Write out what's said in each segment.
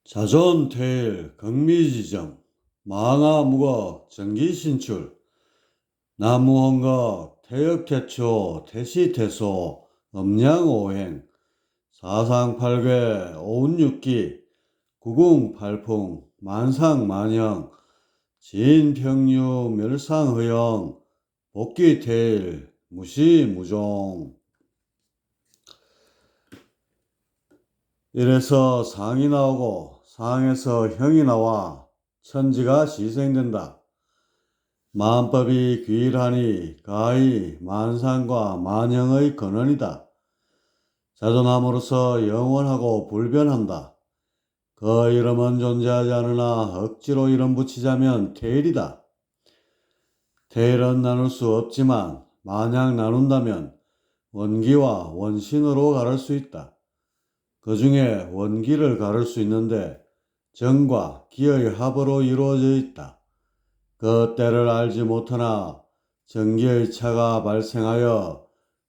자존태일 극미지정 망하무거 정기신출 나무헌거 태역태초 태시태소 음양오행 사상팔괴 오운육기 구궁팔풍 만상만형 진평유 멸상허영 복귀태일 무시무종. 이래서 상이 나오고 상에서 형이 나와 천지가 시생된다. 만법이 귀일하니 가히 만상과 만형의 근원이다. 자존함으로써 영원하고 불변한다. 그 이름은 존재하지 않으나 억지로 이름 붙이자면 태일이다. 태일은 나눌 수 없지만 만약 나눈다면 원기와 원신으로 가를 수 있다. 그 중에 원기를 가를 수 있는데 정과 기의 합으로 이루어져 있다. 그 때를 알지 못하나 정기의 차가 발생하여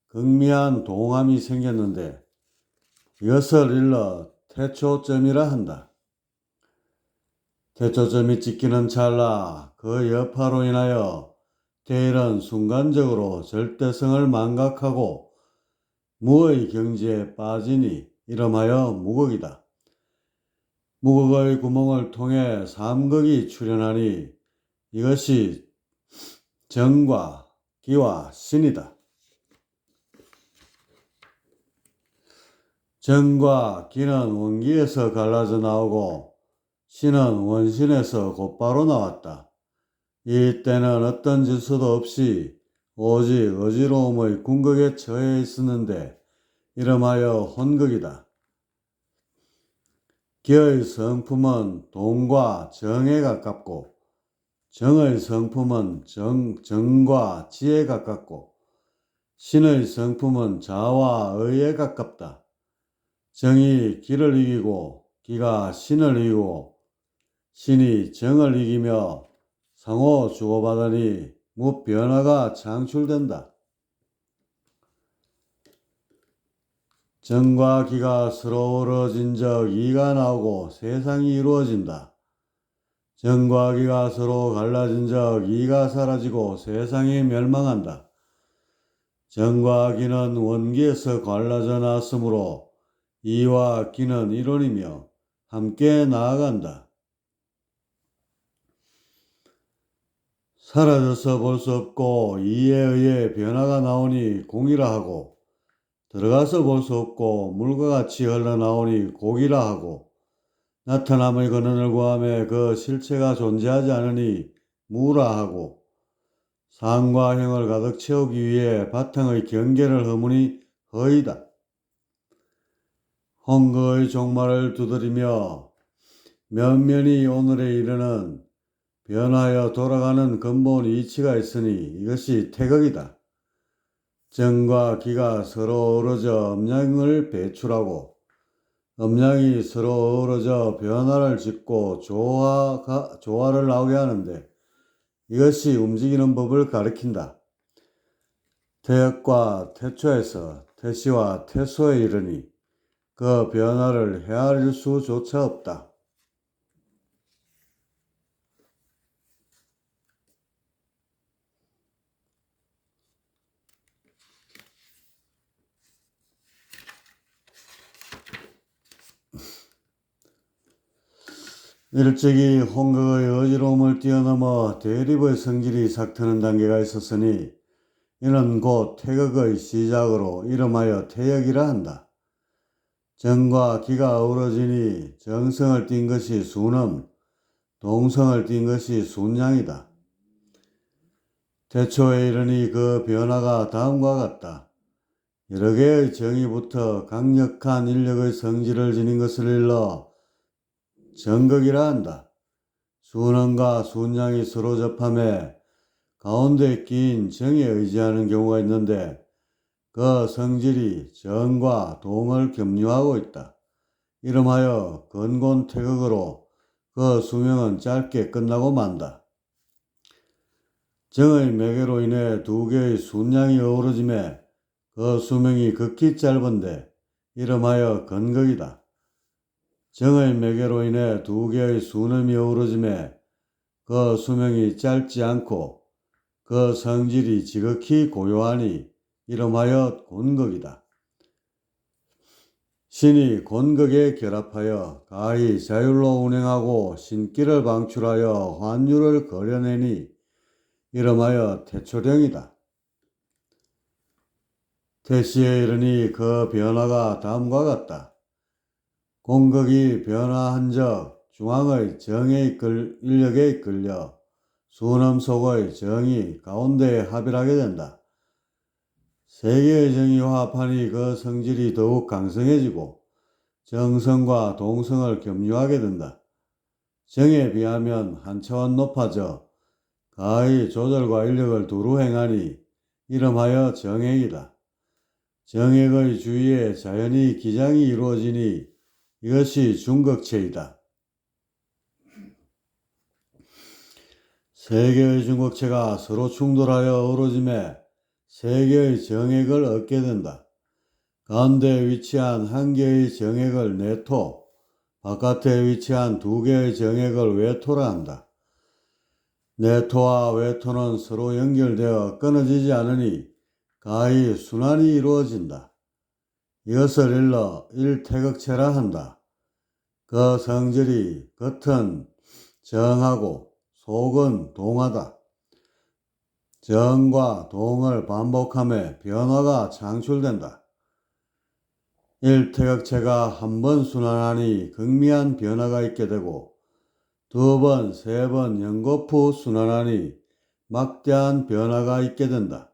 극미한 동함이 생겼는데 이것을 일러 태초점이라 한다. 태초점이 찍히는 찰나 그 여파로 인하여 태일은 순간적으로 절대성을 망각하고 무의 경지에 빠지니 이름하여 무극이다. 무극의 구멍을 통해 삼극이 출현하니 이것이 정과 기와 신이다. 정과 기는 원기에서 갈라져 나오고 신은 원신에서 곧바로 나왔다. 이때는 어떤 질서도 없이 오직 어지러움의 궁극에 처해 있었는데 이름하여 혼극이다. 기의 성품은 동과 정에 가깝고 정의 성품은 정과 지에 가깝고 신의 성품은 자와 의에 가깝다. 정이 기를 이기고 기가 신을 이기고 신이 정을 이기며 상호 주고받으니 무변화가 창출된다. 정과 기가 서로 어우러진 적 이가 나오고 세상이 이루어진다. 정과 기가 서로 갈라진 적 이가 사라지고 세상이 멸망한다. 정과 기는 원기에서 갈라져 났으므로 이와 기는 이론이며 함께 나아간다. 사라져서 볼 수 없고 이에 의해 변화가 나오니 공이라 하고 들어가서 볼 수 없고 물과 같이 흘러나오니 고기라 하고 나타남의 근원을 구하며 그 실체가 존재하지 않으니 무라 하고 상과 형을 가득 채우기 위해 바탕의 경계를 허무니 허이다. 홍거의 종말을 두드리며 면면이 오늘에 이르는 변하여 돌아가는 근본 이치가 있으니 이것이 태극이다. 정과 기가 서로 어우러져 음양을 배출하고 음양이 서로 어우러져 변화를 짓고 조화를 나오게 하는데 이것이 움직이는 법을 가리킨다. 태역과 태초에서 태시와 태소에 이르니 그 변화를 헤아릴 수조차 없다. 일찍이 홍극의 어지러움을 뛰어넘어 대립의 성질이 삭트는 단계가 있었으니 이는 곧 태극의 시작으로 이름하여 태역이라 한다. 정과 기가 어우러지니 정성을 띈 것이 순음, 동성을 띈 것이 순양이다. 태초에 이르니 그 변화가 다음과 같다. 여러 개의 정의부터 강력한 인력의 성질을 지닌 것을 일러 정극이라 한다. 순음과 순양이 서로 접함에 가운데 끼인 정에 의지하는 경우가 있는데 그 성질이 정과 동을 겸유하고 있다. 이름하여 근곤태극으로 그 수명은 짧게 끝나고 만다. 정의 매개로 인해 두 개의 순양이 어우러짐에 그 수명이 극히 짧은데 이름하여 근극이다. 정의 매개로 인해 두 개의 수놈이 어우러짐에 그 수명이 짧지 않고 그 성질이 지극히 고요하니 이름하여 곤극이다. 신이 곤극에 결합하여 가히 자율로 운행하고 신기를 방출하여 환율을 거려내니 이름하여 태초령이다. 태시에 이르니 그 변화가 다음과 같다. 곤극이 변화한 적 중앙의 정의 인력에 이끌려 수놈 속의 정이 가운데에 합일하게 된다. 세 개의 정이 화합하니 그 성질이 더욱 강성해지고 정성과 동성을 겸유하게 된다. 정에 비하면 한 차원 높아져 가히 조절과 인력을 두루 행하니 이름하여 정액이다. 정액의 주위에 자연히 기장이 이루어지니 이것이 중극체이다. 세 개의 중극체가 서로 충돌하여 어우러짐에 세 개의 정액을 얻게 된다. 가운데에 위치한 한 개의 정액을 내토, 바깥에 위치한 두 개의 정액을 외토라 한다. 내토와 외토는 서로 연결되어 끊어지지 않으니 가히 순환이 이루어진다. 이것을 일러 일태극체라 한다. 그 성질이 겉은 정하고 속은 동하다. 정과 동을 반복하며 변화가 창출된다. 일태극체가 한 번 순환하니 극미한 변화가 있게 되고 두 번, 세 번 연거푸 순환하니 막대한 변화가 있게 된다.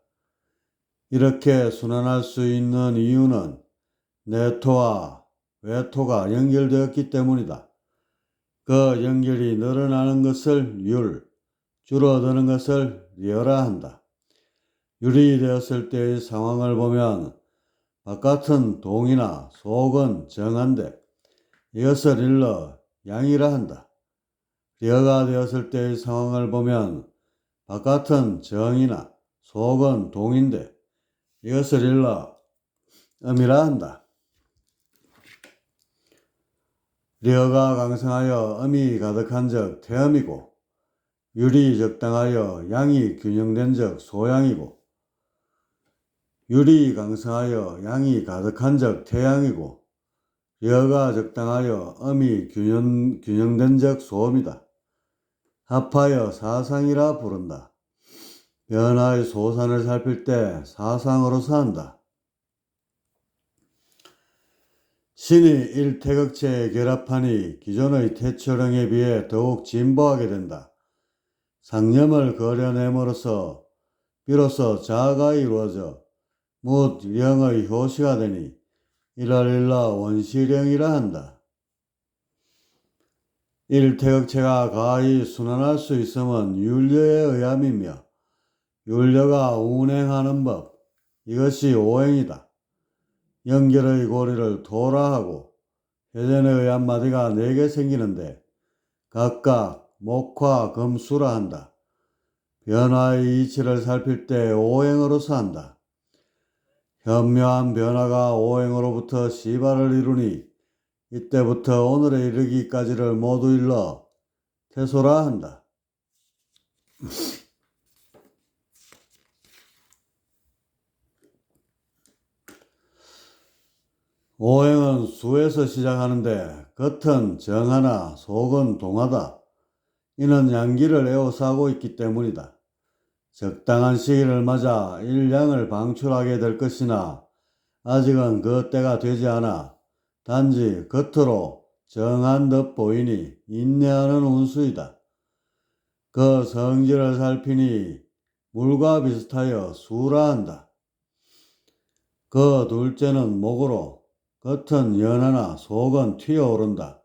이렇게 순환할 수 있는 이유는 내토와 외토가 연결되었기 때문이다. 그 연결이 늘어나는 것을 율, 줄어드는 것을 려라 한다. 율이 되었을 때의 상황을 보면 바깥은 동이나 속은 정한데 이것을 일러 양이라 한다. 려가 되었을 때의 상황을 보면 바깥은 정이나 속은 동인데 이것을 일러 음이라 한다. 려가 강성하여 음이 가득한 적 태음이고 율이 적당하여 양이 균형된 적 소양이고 율이 강성하여 양이 가득한 적 태양이고 려가 적당하여 음이 균형된 적 소음이다. 합하여 사상이라 부른다. 변화의 소산을 살필 때 사상으로서 한다. 신이 일태극체에 결합하니 기존의 태초령에 비해 더욱 진보하게 된다. 상념을 거려냄으로써 비로소 자아가 이루어져 묻령의 효시가 되니 이를 일러 원시령이라 한다. 일태극체가 가히 순환할 수 있음은 율려에 의함이며 율려가 운행하는 법, 이것이 오행이다. 연결의 고리를 토라 하고 회전에 의한 마디가 4개 생기는데 각각 목화, 금수라 한다. 변화의 이치를 살필 때 오행으로서 한다. 현묘한 변화가 오행으로부터 시발을 이루니 이때부터 오늘에 이르기까지를 모두 일러 태소라 한다. 오행은 수에서 시작하는데 겉은 정하나 속은 동하다. 이는 양기를 에워싸고 있기 때문이다. 적당한 시기를 맞아 일양을 방출하게 될 것이나 아직은 그 때가 되지 않아 단지 겉으로 정한 듯 보이니 인내하는 운수이다. 그 성질을 살피니 물과 비슷하여 수라 한다. 그 둘째는 목으로 겉은 연하나 속은 튀어오른다.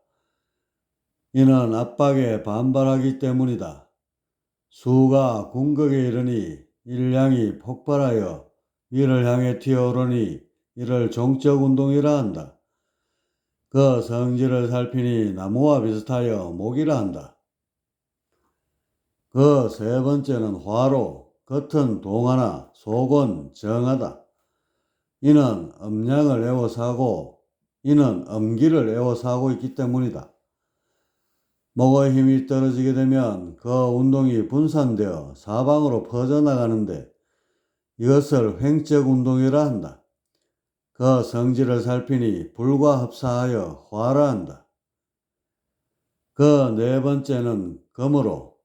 이는 압박에 반발하기 때문이다. 수가 궁극에 이르니 일량이 폭발하여 위를 향해 튀어오르니 이를 종적 운동이라 한다. 그 성질을 살피니 나무와 비슷하여 목이라 한다. 그 세 번째는 화로 겉은 동하나 속은 정하다. 이는 음양을 에워싸고 이는 음기를 에워싸 하고 있기 때문이다. 목의 힘이 떨어지게 되면 그 운동이 분산되어 사방으로 퍼져나가는데 이것을 횡적 운동이라 한다. 그 성질을 살피니 불과 흡사하여 화라 한다. 그 네 번째는 금으로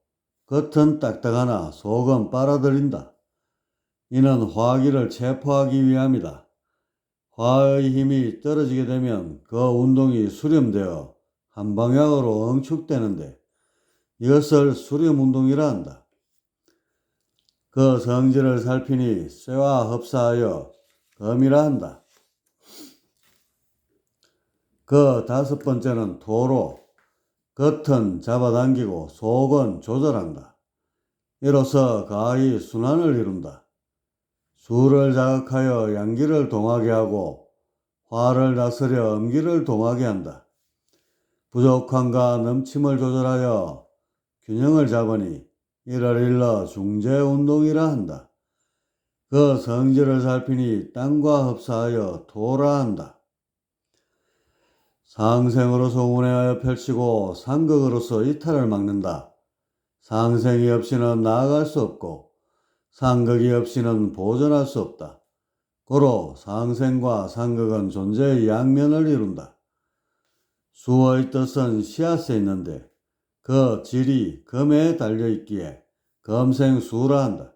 겉은 딱딱하나 속은 빨아들인다. 이는 화기를 체포하기 위함이다. 화의 힘이 떨어지게 되면 그 운동이 수렴되어 한 방향으로 응축되는데 이것을 수렴운동이라 한다. 그 성질을 살피니 쇠와 흡사하여 금이라 한다. 그 다섯 번째는 토로 겉은 잡아당기고 속은 조절한다. 이로써 가히 순환을 이룬다. 수를 자극하여 양기를 동하게 하고 화를 다스려 음기를 동하게 한다. 부족함과 넘침을 조절하여 균형을 잡으니 이를 일러 중재운동이라 한다. 그 성질을 살피니 땅과 흡사하여 토라 한다. 상생으로서 운행하여 펼치고 상극으로서 이탈을 막는다. 상생이 없이는 나아갈 수 없고 상극이 없이는 보존할 수 없다. 고로 상생과 상극은 존재의 양면을 이룬다. 수의 뜻은 씨앗에 있는데 그 질이 금에 달려있기에 금생수라 한다.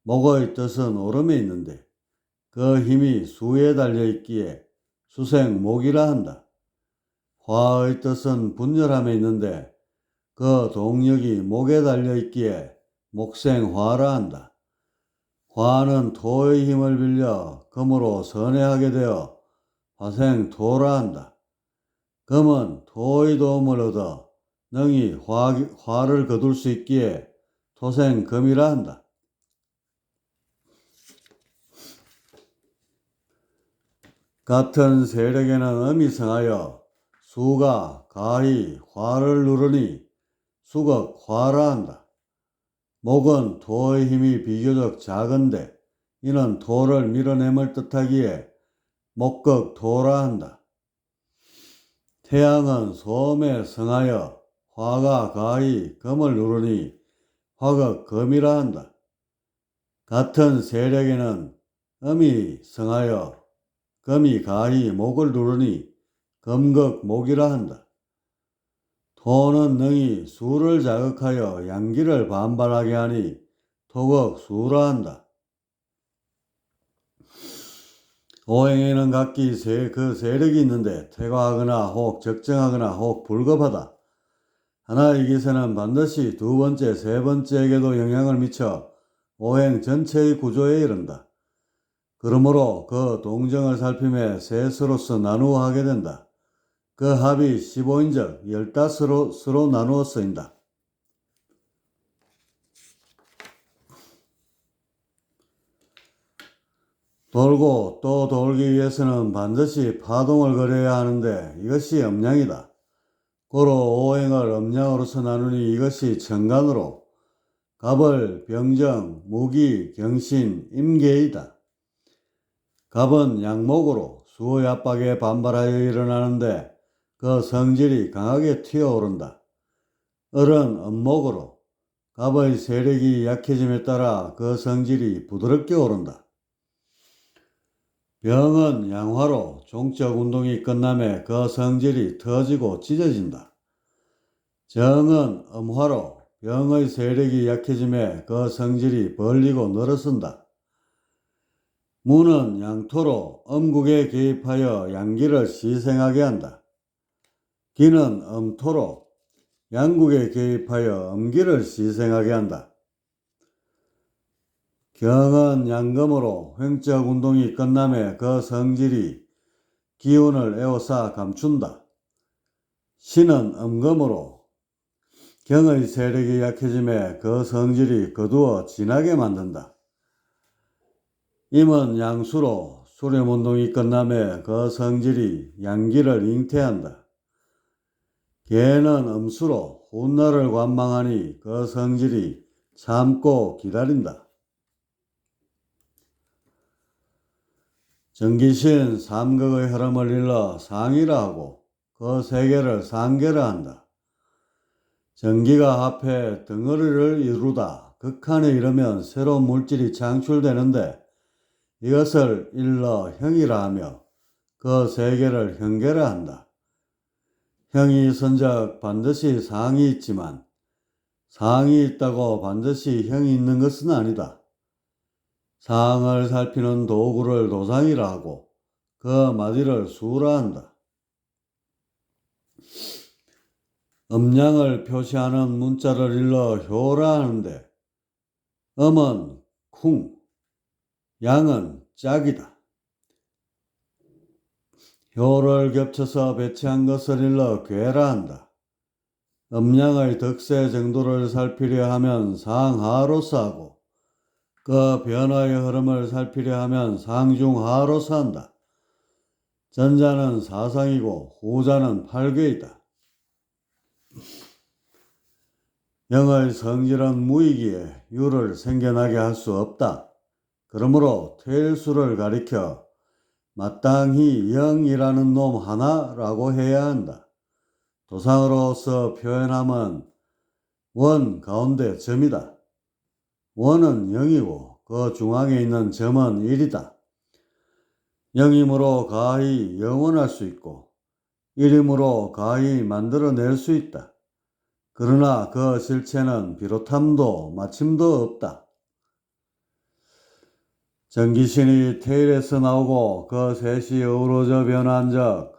목의 뜻은 오름에 있는데 그 힘이 수에 달려있기에 수생목이라 한다. 화의 뜻은 분열함에 있는데 그 동력이 목에 달려있기에 목생화라 한다. 화는 토의 힘을 빌려 금으로 선회하게 되어 화생토라 한다. 금은 토의 도움을 얻어 능히 화를 거둘 수 있기에 토생금이라 한다. 같은 세력에는 음이 성하여 수가 가히 화를 누르니 수극화라 한다. 목은 토의 힘이 비교적 작은데 이는 토를 밀어냄을 뜻하기에 목극토라 한다. 태양은 소음에 성하여 화가 가히 금을 누르니 화극금이라 한다. 같은 세력에는 음이 성하여 금이 가히 목을 누르니 금극목이라 한다. 토는 능히 수를 자극하여 양기를 반발하게 하니 토극수라 한다. 오행에는 각기 그 세력이 있는데 퇴과하거나 혹 적정하거나 혹 불급하다. 하나의 기세는 반드시 두 번째, 세 번째에게도 영향을 미쳐 오행 전체의 구조에 이른다. 그러므로 그 동정을 살핌에 셋으로서 나누어 하게 된다. 그 합이 15인적 15으로 나누어 쓰인다. 돌고 또 돌기 위해서는 반드시 파동을 걸어야 하는데 이것이 음양이다. 고로 오행을 음양으로서 나누니 이것이 천간으로 갑을 병정, 무기, 경신, 임계이다. 갑은 양목으로 수의 압박에 반발하여 일어나는데 그 성질이 강하게 튀어오른다. 을은 음목으로 갑의 세력이 약해짐에 따라 그 성질이 부드럽게 오른다. 병은 양화로 종적 운동이 끝남에 그 성질이 터지고 찢어진다. 정은 음화로 병의 세력이 약해짐에 그 성질이 벌리고 늘어선다. 무는 양토로 음국에 개입하여 양기를 시생하게 한다. 기는 음토로 양국에 개입하여 음기를 시생하게 한다. 경은 양금으로 횡적 운동이 끝남에 그 성질이 기운을 에워싸 감춘다. 신은 음금으로 경의 세력이 약해짐에 그 성질이 거두어 진하게 만든다. 임은 양수로 수렴운동이 끝남에 그 성질이 양기를 잉태한다. 개는 음수로 훗날을 관망하니 그 성질이 참고 기다린다. 정기신 삼극의 흐름을 일러 상이라 하고 그 세계를 상계라 한다. 전기가 합해 덩어리를 이루다 극한에 이르면 새로운 물질이 창출되는데 이것을 일러 형이라 하며 그 세계를 형계라 한다. 형이 선적 반드시 상이 있지만 상이 있다고 반드시 형이 있는 것은 아니다. 상을 살피는 도구를 도상이라 하고 그 마디를 수라 한다. 음량을 표시하는 문자를 일러 효라 하는데 음은 쿵, 양은 짝이다. 효를 겹쳐서 배치한 것을 일러 괴라 한다. 음량의 덕세 정도를 살피려 하면 상하로서 하고 그 변화의 흐름을 살피려 하면 상중하로서 한다. 전자는 사상이고 후자는 팔괴이다. 영의 성질은 무이기에 유를 생겨나게 할 수 없다. 그러므로 퇴일수를 가리켜 마땅히 영이라는 놈 하나라고 해야 한다. 도상으로서 표현함은 원 가운데 점이다. 원은 영이고 그 중앙에 있는 점은 일이다. 영이므로 가히 영원할 수 있고 일이므로 가히 만들어낼 수 있다. 그러나 그 실체는 비롯함도 마침도 없다. 전기신이 태일에서 나오고 그 셋이 어우러져 변한 적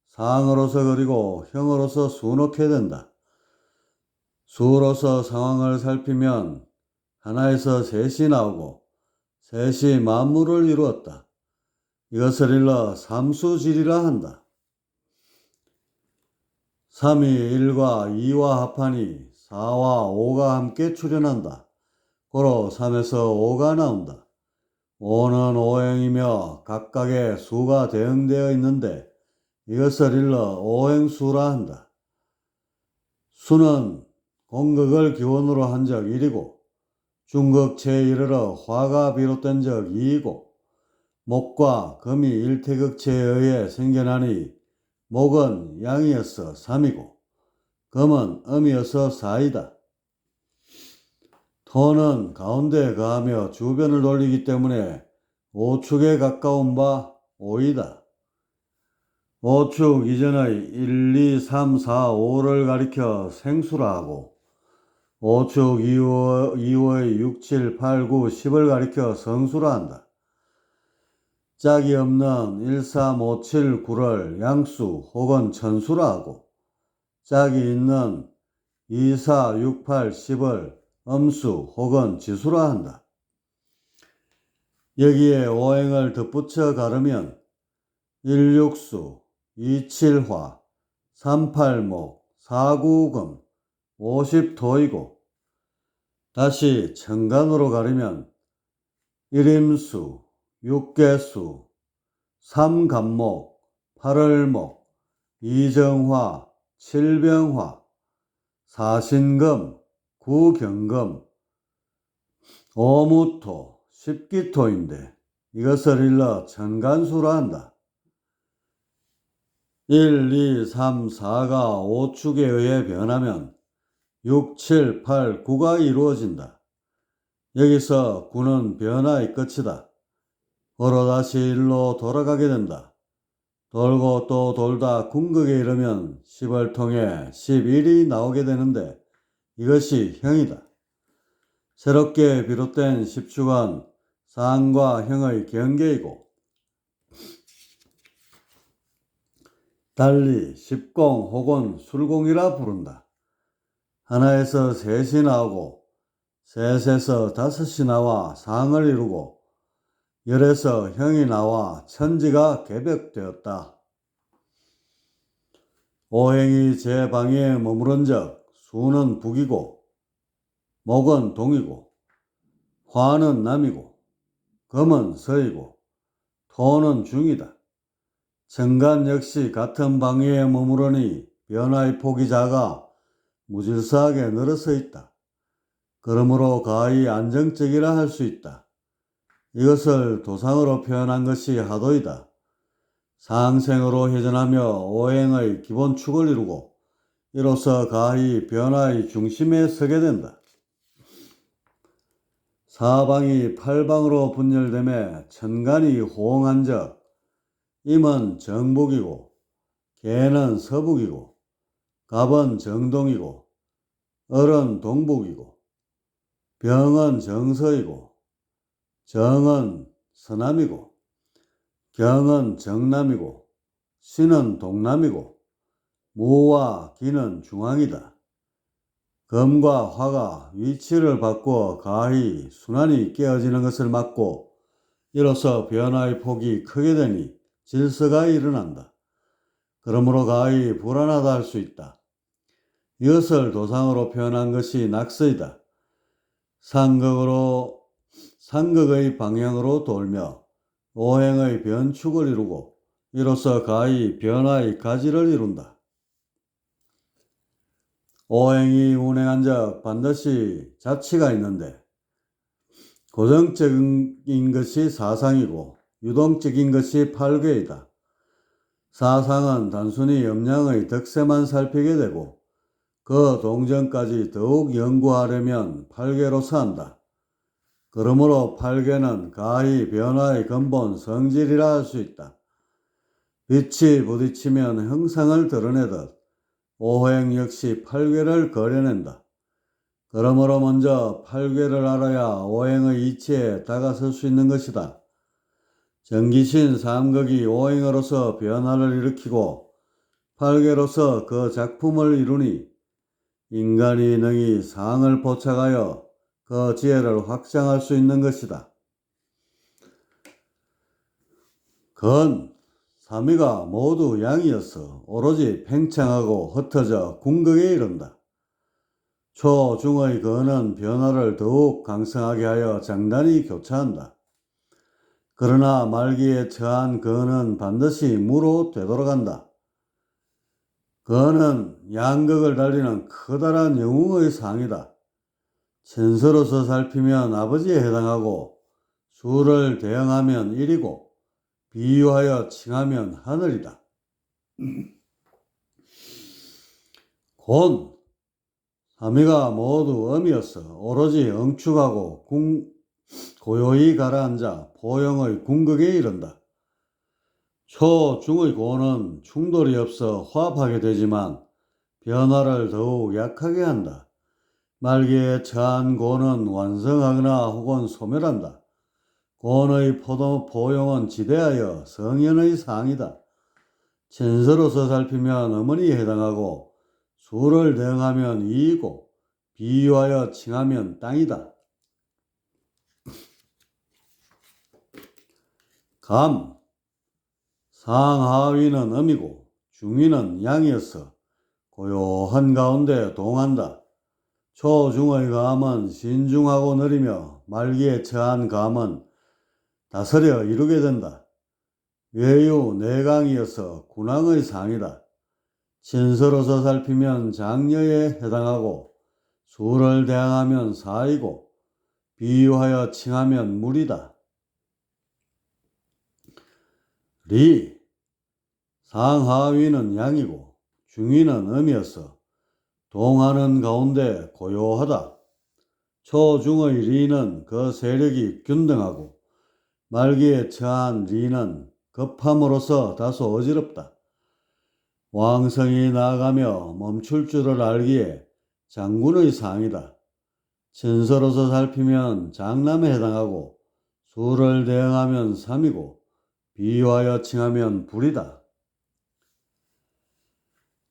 상으로서 그리고 형으로서 수놓게 된다. 수로서 상황을 살피면 하나에서 셋이 나오고 셋이 만물을 이루었다. 이것을 일러 삼수질이라 한다. 3이 1과 2와 합하니 4와 5가 함께 출현한다. 고로 3에서 5가 나온다. 5는 오행이며 각각의 수가 대응되어 있는데 이것을 일러 오행수라 한다. 수는 공극을 기원으로 한 적 1이고 중극체에 이르러 화가 비롯된 적 2이고 목과 금이 일태극체에 의해 생겨나니 목은 양이어서 3이고 금은 음이어서 4이다. 토는 가운데에 거하며 주변을 돌리기 때문에 오축에 가까운 바 5이다. 오축 이전의 1, 2, 3, 4, 5를 가리켜 생수라 하고 오축 이후의 6, 7, 8, 9, 10을 가리켜 성수라 한다. 짝이 없는 1, 3, 5, 7, 9를 양수 혹은 천수라 하고 짝이 있는 2, 4, 6, 8, 10을 음수 혹은 지수라 한다. 여기에 오행을 덧붙여 가르면 1, 6수, 2, 7화, 3, 8목, 4, 9금, 50 토이고 다시 천간으로 가르면 1임수, 6개수, 3간목, 8을목, 2정화, 7병화, 4신금, 9경금, 5무토, 10기토인데 이것을 일러 천간수라 한다. 1, 2, 3, 4가 5축에 의해 변하면 6, 7, 8, 9가 이루어진다. 여기서 9는 변화의 끝이다. 걸어 다시 1로 돌아가게 된다. 돌고 또 돌다 궁극에 이르면 10을 통해 11이 나오게 되는데 이것이 형이다. 새롭게 비롯된 10축은 상과 형의 경계이고 달리 십공 혹은 술공이라 부른다. 하나에서 셋이 나오고 셋에서 다섯이 나와 상을 이루고 열에서 형이 나와 천지가 개벽되었다. 오행이 제 방위에 머무른 적 수는 북이고 목은 동이고 화는 남이고 금은 서이고 토는 중이다. 천간 역시 같은 방위에 머무르니 변화의 폭이 작아 무질서하게 늘어서 있다. 그러므로 가히 안정적이라 할 수 있다. 이것을 도상으로 표현한 것이 하도이다. 상생으로 회전하며 오행의 기본축을 이루고 이로써 가히 변화의 중심에 서게 된다. 사방이 팔방으로 분열되매 천간이 호응한적 임은 정북이고 개는 서북이고 갑은 정동이고 을은 동북이고 병은 정서이고 정은 서남이고 경은 정남이고 신은 동남이고 무와 기는 중앙이다. 금과 화가 위치를 바꾸어 가히 순환이 깨어지는 것을 막고 이로써 변화의 폭이 크게 되니 질서가 일어난다. 그러므로 가히 불안하다 할 수 있다. 이것을 도상으로 표현한 것이 낙서이다. 상극의 방향으로 돌며 오행의 변축을 이루고 이로써 가히 변화의 가지를 이룬다. 오행이 운행한 적 반드시 자치가 있는데 고정적인 것이 사상이고 유동적인 것이 팔괘이다. 사상은 단순히 음양의 덕세만 살피게 되고 그 동전까지 더욱 연구하려면 팔괘로서 한다. 그러므로 팔괘는 가히 변화의 근본 성질이라 할 수 있다. 빛이 부딪히면 형상을 드러내듯 오행 역시 팔괘를 그려낸다. 그러므로 먼저 팔괘를 알아야 오행의 이치에 다가설 수 있는 것이다. 정기신 삼극이 오행으로서 변화를 일으키고 팔괘로서 그 작품을 이루니 인간이 능히 상을 포착하여 그 지혜를 확장할 수 있는 것이다. 건, 삼위가 모두 양이어서 오로지 팽창하고 흩어져 궁극에 이른다. 초, 중의 건은 변화를 더욱 강성하게 하여 장단이 교차한다. 그러나 말기에 처한 건은 반드시 무로 되돌아간다. 건은 양극을 달리는 커다란 영웅의 상이다. 천서로서 살피면 아버지에 해당하고 수를 대응하면 일이고 비유하여 칭하면 하늘이다. 곤, 삼위가 모두 음이어서 오로지 응축하고 고요히 가라앉아 포용의 궁극에 이른다. 초, 중의 고는 충돌이 없어 화합하게 되지만 변화를 더욱 약하게 한다. 말기에 처한 고는 완성하거나 혹은 소멸한다. 곤의 포용은 지대하여 성현의 상이다. 천서로서 살피면 음원이 해당하고 수를 대응하면 이이고 비유하여 칭하면 땅이다. 감, 상하위는 음이고 중위는 양이어서 고요한 가운데 동한다. 초중의 감은 신중하고 느리며 말기에 처한 감은 다스려 이루게 된다. 외유 내강이어서 군왕의 상이다. 신서로서 살피면 장녀에 해당하고 수를 대항하면 사이고 비유하여 칭하면 물이다. 리, 상하위는 양이고 중위는 음이어서 동하는 가운데 고요하다. 초중의 리는 그 세력이 균등하고 말기에 처한 리는 급함으로써 다소 어지럽다. 왕성이 나아가며 멈출 줄을 알기에 장군의 상이다. 천서로서 살피면 장남에 해당하고 수를 대응하면 삼이고 비유하여 칭하면 불이다.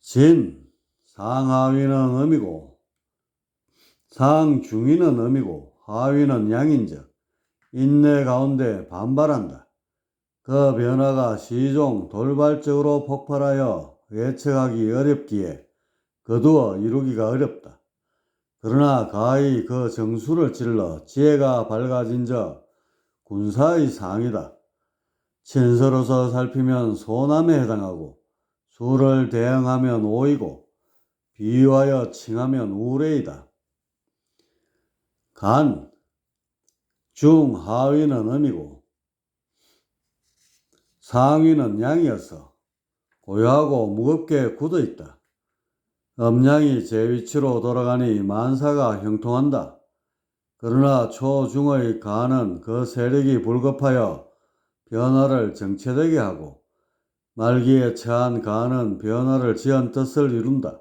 진, 상하위는 음이고 상중위는 음이고 하위는 양인즉 인내 가운데 반발한다. 그 변화가 시종 돌발적으로 폭발하여 예측하기 어렵기에 거두어 이루기가 어렵다. 그러나 가히 그 정수를 찔러 지혜가 밝아진 적 군사의 상이다. 천서로서 살피면 소남에 해당하고 수를 대응하면 오이고 비유하여 칭하면 우레이다. 간, 중하위는 음이고 상위는 양이어서 고요하고 무겁게 굳어있다. 음양이 제 위치로 돌아가니 만사가 형통한다. 그러나 초중의 가는 그 세력이 불급하여 변화를 정체되게 하고 말기에 처한 가는 변화를 지은 뜻을 이룬다.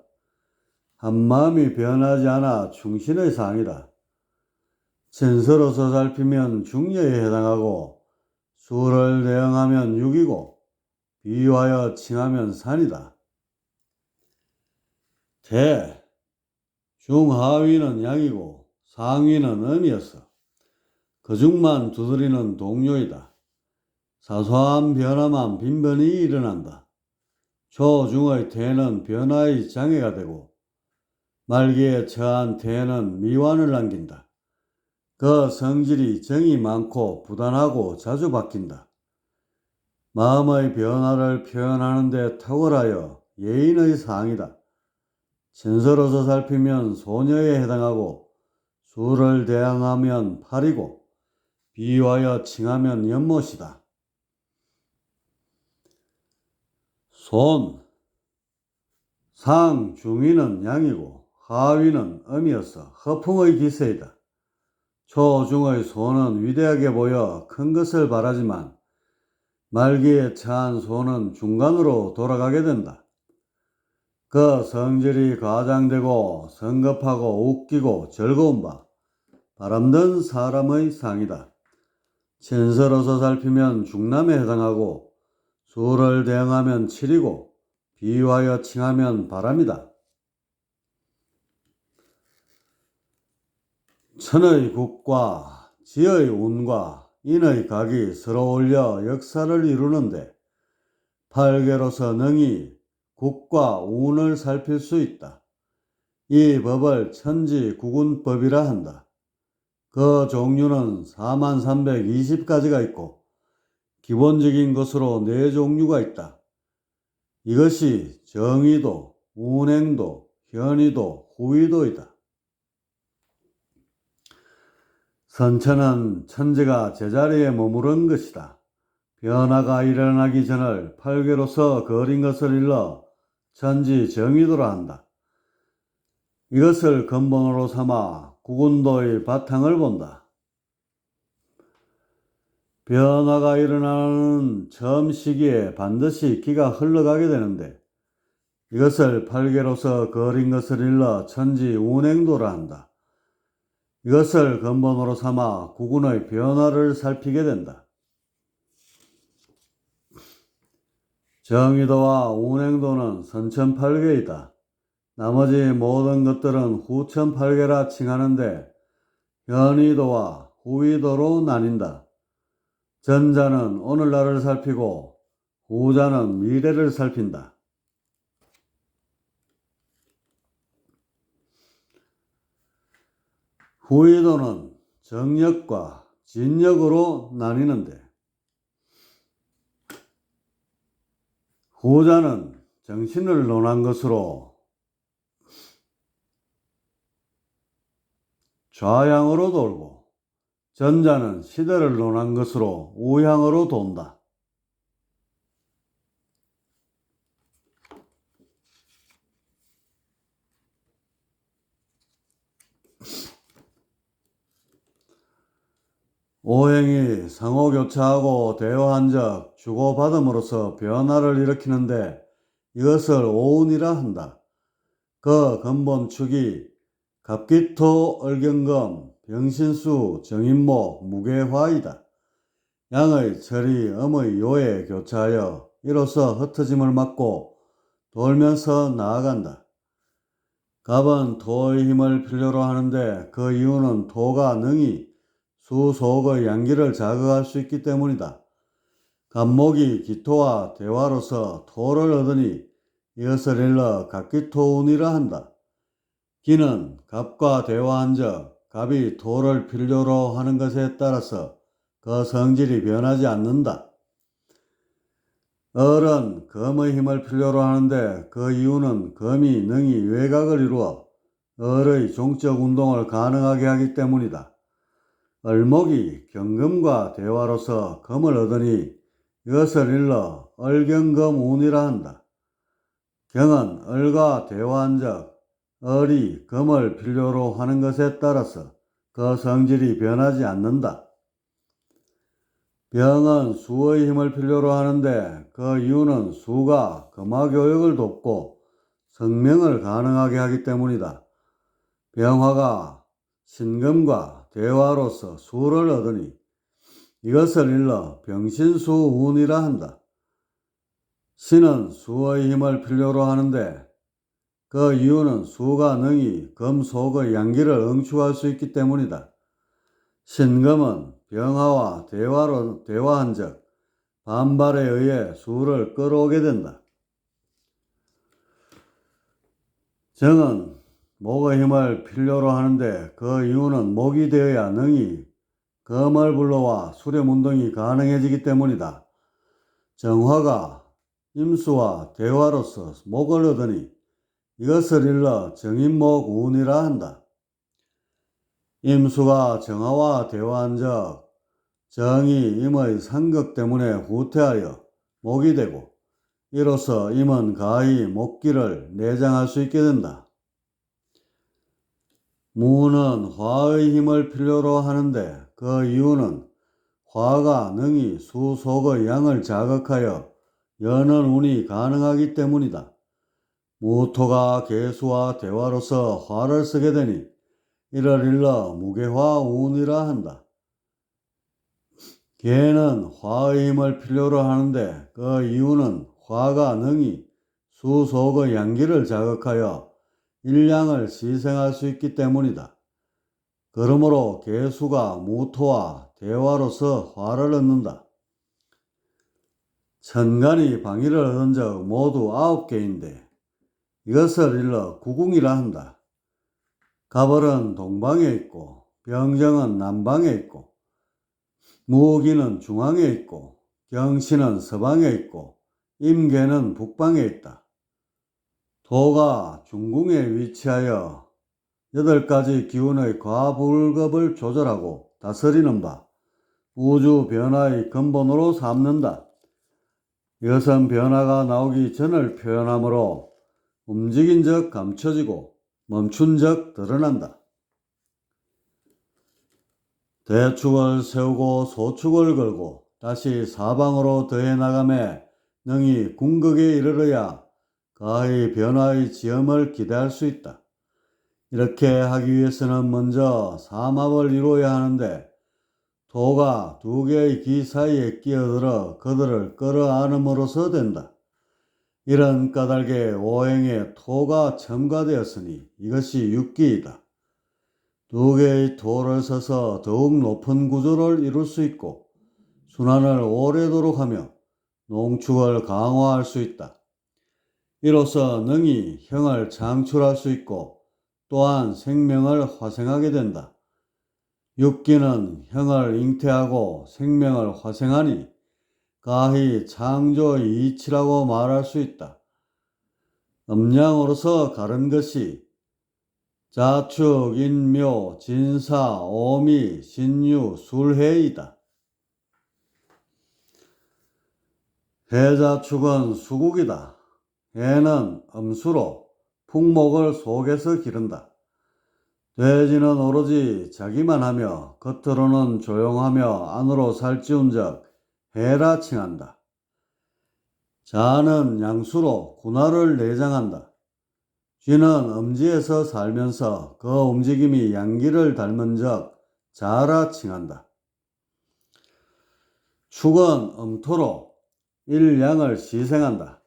한마음이 변하지 않아 충신의 상이다. 천서로서 살피면 중녀에 해당하고 수를 대응하면 육이고 비유하여 칭하면 산이다. 대, 중하위는 양이고 상위는 음이었어. 그 중만 두드리는 동요이다. 사소한 변화만 빈번히 일어난다. 초중의 태는 변화의 장애가 되고 말기에 처한 태는 미완을 남긴다. 그 성질이 정이 많고 부단하고 자주 바뀐다. 마음의 변화를 표현하는 데 탁월하여 예인의 상이다. 천서로서 살피면 소녀에 해당하고 수를 대항하면 팔이고 비유하여 칭하면 연못이다. 손, 상, 중위는 양이고 하위는 음이어서 허풍의 기세이다. 초중의 소는 위대하게 보여 큰 것을 바라지만 말기에 처한 소는 중간으로 돌아가게 된다. 그 성질이 과장되고 성급하고 웃기고 즐거운 바 바람든 사람의 상이다. 천서로서 살피면 중남에 해당하고 수를 대응하면 칠이고 비유하여 칭하면 바람이다. 천의 국과 지의 운과 인의 각이 서로 어울려 역사를 이루는데 팔계로서 능히 국과 운을 살필 수 있다. 이 법을 천지국운법이라 한다. 그 종류는 4320가지가 있고 기본적인 것으로 4종류가 있다. 이것이 정의도, 운행도, 현의도, 후의도이다. 선천은 천지가 제자리에 머무른 것이다. 변화가 일어나기 전을 팔계로서 그린 것을 일러 천지 정의도라 한다. 이것을 근본으로 삼아 국운도의 바탕을 본다. 변화가 일어나는 처음 시기에 반드시 기가 흘러가게 되는데 이것을 팔계로서 그린 것을 일러 천지 운행도라 한다. 이것을 근본으로 삼아 국운의 변화를 살피게 된다. 정의도와 운행도는 선천팔계이다. 나머지 모든 것들은 후천팔계라 칭하는데 현의도와 후의도로 나뉜다. 전자는 오늘날을 살피고 후자는 미래를 살핀다. 후의도는 정력과 진력으로 나뉘는데 후자는 정신을 논한 것으로 좌향으로 돌고 전자는 시대를 논한 것으로 우향으로 돈다. 오행이 상호교차하고 대화한적 주고받음으로써 변화를 일으키는데 이것을 오운이라 한다. 그 근본축이 갑기토 얼경금 병신수 정인목 무게화이다. 양의 철이 음의 요에 교차하여 이로써 흩어짐을 막고 돌면서 나아간다. 갑은 토의 힘을 필요로 하는데 그 이유는 토가 능히 수속의 양기를 자극할 수 있기 때문이다. 갑목이 기토와 대화로서 토를 얻으니 이것을 일러 갑기토운이라 한다. 기는 갑과 대화한적 갑이 토를 필요로 하는 것에 따라서 그 성질이 변하지 않는다. 을은 금의 힘을 필요로 하는데 그 이유는 금이 능히 외곽을 이루어 을의 종적 운동을 가능하게 하기 때문이다. 을목이 경금과 대화로서 금을 얻으니 이것을 일러 을경금운이라 한다. 경은 을과 대화한즉 을이 금을 필요로 하는 것에 따라서 그 성질이 변하지 않는다. 병은 수의 힘을 필요로 하는데 그 이유는 수가 금화교역을 돕고 성명을 가능하게 하기 때문이다. 병화가 신금과 대화로서 수를 얻으니 이것을 일러 병신수운이라 한다. 신은 수의 힘을 필요로 하는데 그 이유는 수가 능히 금속의 양기를 응축할 수 있기 때문이다. 신금은 병화와 대화한즉 반발에 의해 수를 끌어오게 된다. 정은 목의 힘을 필요로 하는데 그 이유는 목이 되어야 능히 금을 불러와 수렴운동이 가능해지기 때문이다. 정화가 임수와 대화로서 목을 얻으니 이것을 일러 정인목운이라 한다. 임수가 정화와 대화한즉 정이 임의 상극 때문에 후퇴하여 목이 되고 이로써 임은 가히 목기를 내장할 수 있게 된다. 무는 화의 힘을 필요로 하는데 그 이유는 화가 능히 수 속의 양을 자극하여 여는 운이 가능하기 때문이다. 무토가 개수와 대화로서 화를 쓰게 되니 이를 일러 무개화운이라 한다. 개는 화의 힘을 필요로 하는데 그 이유는 화가 능히 수 속의 양기를 자극하여 일양을 시생할 수 있기 때문이다. 그러므로 개수가 무토와 대화로서 화를 얻는다. 천간이 방위를 얻은 적 모두 9개인데 이것을 일러 구궁이라 한다. 가벌은 동방에 있고 병정은 남방에 있고 무기는 중앙에 있고 경신은 서방에 있고 임계는 북방에 있다. 도가 중궁에 위치하여 8가지 기운의 과불급을 조절하고 다스리는 바 우주 변화의 근본으로 삼는다. 이것은 변화가 나오기 전을 표현하므로 움직인 적 감춰지고 멈춘 적 드러난다. 대축을 세우고 소축을 걸고 다시 사방으로 더해 나가매 능히 궁극에 이르러야 가히 변화의 지엄을 기대할 수 있다. 이렇게 하기 위해서는 먼저 삼합을 이루어야 하는데 도가 2개의 기 사이에 끼어들어 그들을 끌어안음으로써 된다. 이런 까닭에 오행에 토가 첨가되었으니 이것이 육기이다. 2개의 토를 써서 더욱 높은 구조를 이룰 수 있고 순환을 오래도록 하며 농축을 강화할 수 있다. 이로써 능히 형을 창출할 수 있고 또한 생명을 화생하게 된다. 육기는 형을 잉태하고 생명을 화생하니 가히 창조의 이치라고 말할 수 있다. 음양으로서 가른 것이 자축, 인묘, 진사, 오미, 신유, 술해이다. 해자축은 수국이다. 해는 음수로 풍목을 속에서 기른다. 돼지는 오로지 자기만 하며 겉으로는 조용하며 안으로 살찌운즉 해라 칭한다. 자는 양수로 군화를 내장한다. 쥐는 음지에서 살면서 그 움직임이 양기를 닮은즉 자라 칭한다. 축은 음토로 일양을 시생한다.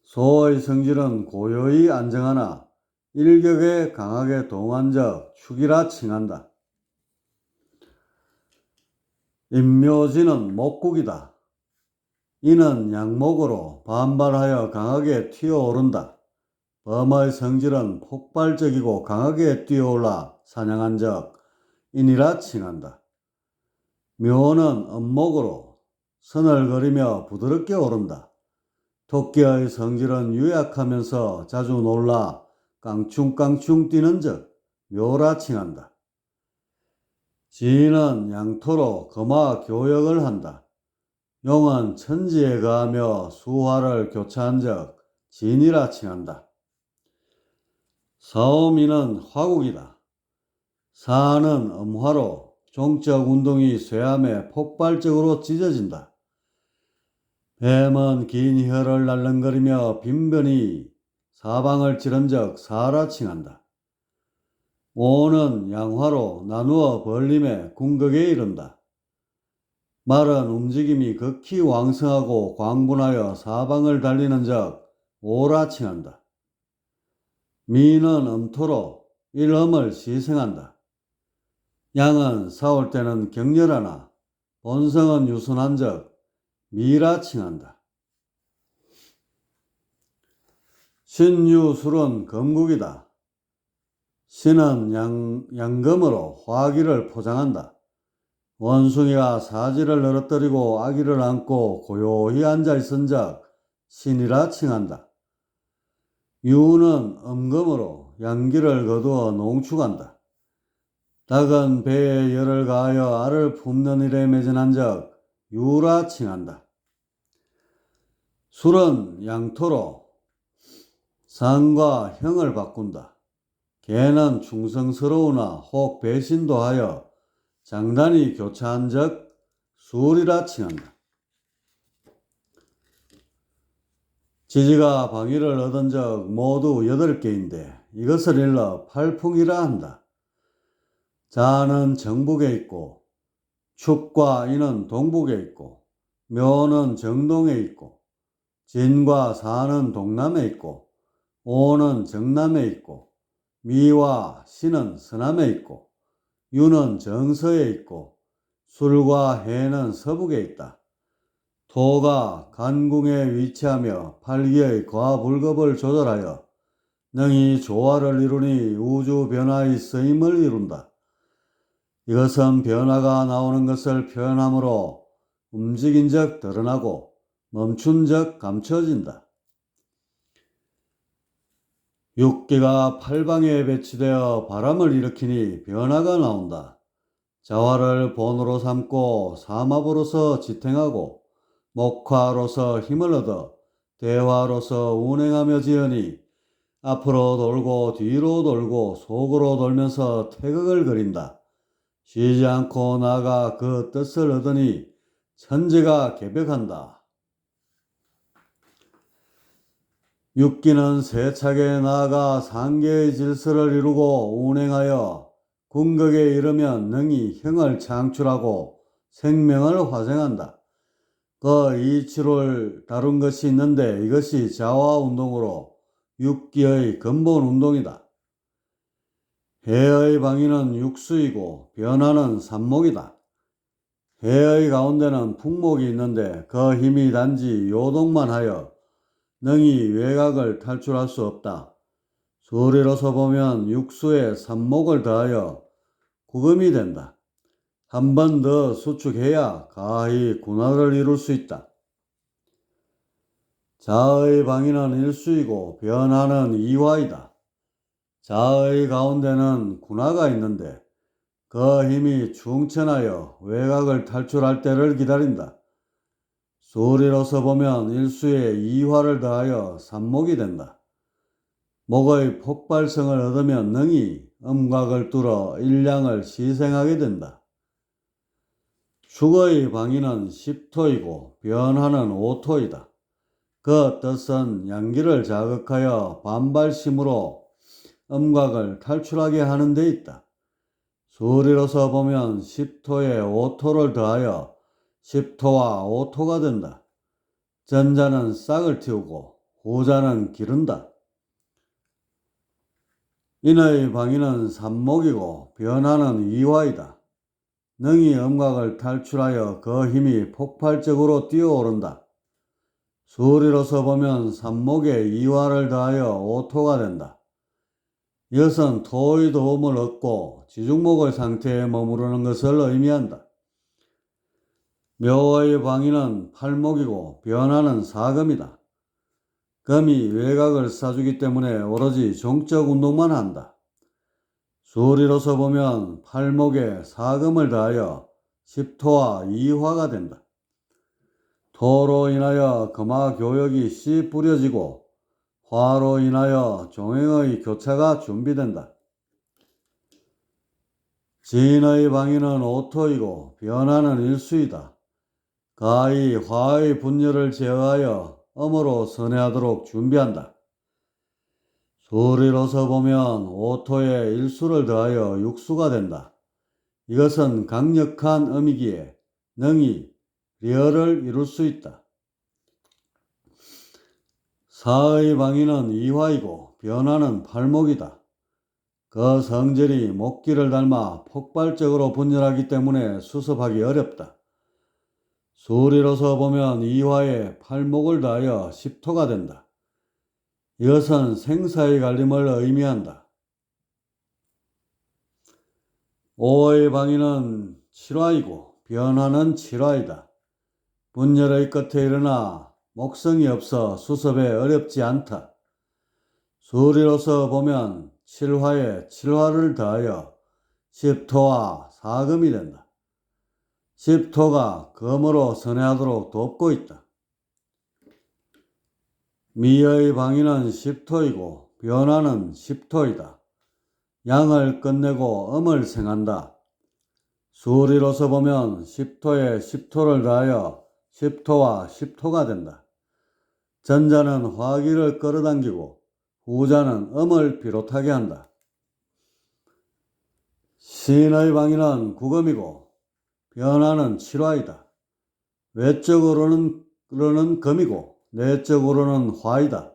소의 성질은 고요히 안정하나 일격에 강하게 동한적 축이라 칭한다. 임묘지는 목국이다. 이는 양목으로 반발하여 강하게 튀어오른다. 범의 성질은 폭발적이고 강하게 뛰어올라 사냥한적 인이라 칭한다. 묘는 음목으로 서늘거리며 부드럽게 오른다. 토끼의 성질은 유약하면서 자주 놀라 깡충깡충 뛰는즉 묘라 칭한다. 지인은 양토로 금화 교역을 한다. 용은 천지에 거하며 수화를 교차한 적 진이라 칭한다. 사오미는 화국이다. 사는 음화로 종적 운동이 쇠함에 폭발적으로 찢어진다. 뱀은 긴 혀를 날름거리며 빈변히 사방을 찌른 적 사라 칭한다. 오는 양화로 나누어 벌림에 궁극에 이른다. 말은 움직임이 극히 왕성하고 광분하여 사방을 달리는 적 오라 칭한다. 미는 음토로 일음을 시생한다. 양은 싸울 때는 격렬하나 본성은 유순한 적 미라 칭한다. 신유술은 금국이다. 신은 양금으로 화기를 포장한다. 원숭이가 사지를 늘어뜨리고 아기를 안고 고요히 앉아있은 적 신이라 칭한다. 유는 음금으로 양기를 거두어 농축한다. 닭은 배에 열을 가하여 알을 품는 일에 매진한 적 유라 칭한다. 술은 양토로 상과 형을 바꾼다. 개는 충성스러우나 혹 배신도 하여 장단이 교차한 적 술이라 칭한다. 지지가 방위를 얻은 적 모두 8개인데 이것을 일러 팔풍이라 한다. 자는 정북에 있고 축과 인은 동북에 있고 묘는 정동에 있고 진과 사는 동남에 있고 오는 정남에 있고 미와 신은 서남에 있고 유는 정서에 있고 술과 해는 서북에 있다. 토가 간궁에 위치하며 팔기의 과불급을 조절하여 능히 조화를 이루니 우주 변화의 쓰임을 이룬다. 이것은 변화가 나오는 것을 표현하므로 움직인 적 드러나고 멈춘 적 감춰진다. 육기가 팔방에 배치되어 바람을 일으키니 변화가 나온다. 자화를 본으로 삼고 삼합으로서 지탱하고 목화로서 힘을 얻어 대화로서 운행하며 지으니 앞으로 돌고 뒤로 돌고 속으로 돌면서 태극을 그린다. 쉬지 않고 나아가 그 뜻을 얻으니 천지가 개벽한다. 육기는 세차게 나아가 상계의 질서를 이루고 운행하여 궁극에 이르면 능히 형을 창출하고 생명을 화생한다. 그 이치를 다룬 것이 있는데 이것이 자화운동으로 육기의 근본 운동이다. 해의 방위는 육수이고 변화는 삼목이다. 해의 가운데는 풍목이 있는데 그 힘이 단지 요동만 하여 능히 외곽을 탈출할 수 없다. 소리로서 보면 육수에 삼목을 더하여 구금이 된다. 한 번 더 수축해야 가히 군화를 이룰 수 있다. 자의 방위는 일수이고 변화는 이화이다. 자의 가운데는 군화가 있는데 그 힘이 충천하여 외곽을 탈출할 때를 기다린다. 소리로서 보면 일수에 이화를 더하여 삼목이 된다. 목의 폭발성을 얻으면 능히 음곽을 뚫어 일량을 시생하게 된다. 축의 방위는 10토이고 변화는 5토이다. 그 뜻은 양기를 자극하여 반발심으로 음곽을 탈출하게 하는 데 있다. 소리로서 보면 10토에 5토를 더하여 10토와 5토가 된다. 전자는 싹을 틔우고 후자는 기른다. 인의 방위는 삼목이고 변화는 이화이다. 능히 음곽을 탈출하여 그 힘이 폭발적으로 뛰어오른다. 소리로서 보면 삼목에 이화를 더하여 오토가 된다. 이것은 토의 도움을 얻고 지중목의 상태에 머무르는 것을 의미한다. 묘의 방위는 팔목이고 변화는 사금이다. 금이 외곽을 쏴주기 때문에 오로지 종적 운동만 한다. 수리로서 보면 팔목에 사금을 더하여 십토와 이화가 된다. 토로 인하여 금화교역이 씨 뿌려지고 화로 인하여 종행의 교차가 준비된다. 진의 방위는 오토이고 변화는 일수이다. 가히 화의 분열을 제어하여 음으로 선회하도록 준비한다. 수리로서 보면 오토에 일수를 더하여 육수가 된다. 이것은 강력한 음이기에 능히 리얼을 이룰 수 있다. 사의 방위는 이화이고 변화는 팔목이다. 그 성질이 목기를 닮아 폭발적으로 분열하기 때문에 수습하기 어렵다. 수리로서 보면 이화에 팔목을 더하여 십토가 된다. 이것은 생사의 갈림을 의미한다. 오의 방위는 칠화이고 변화는 칠화이다. 분열의 끝에 일어나 목성이 없어 수습에 어렵지 않다. 수리로서 보면 칠화에 칠화를 더하여 십토와 사금이 된다. 십토가 금으로 선회하도록 돕고 있다. 미의 방위는 십토이고 변화는 십토이다. 양을 끝내고 음을 생한다. 수리로서 보면 십토에 십토를 더하여 십토와 십토가 된다. 전자는 화기를 끌어당기고 후자는 음을 비롯하게 한다. 신의 방위는 구금이고 변화는 칠화이다. 외적으로는 금이고 내적으로는 화이다.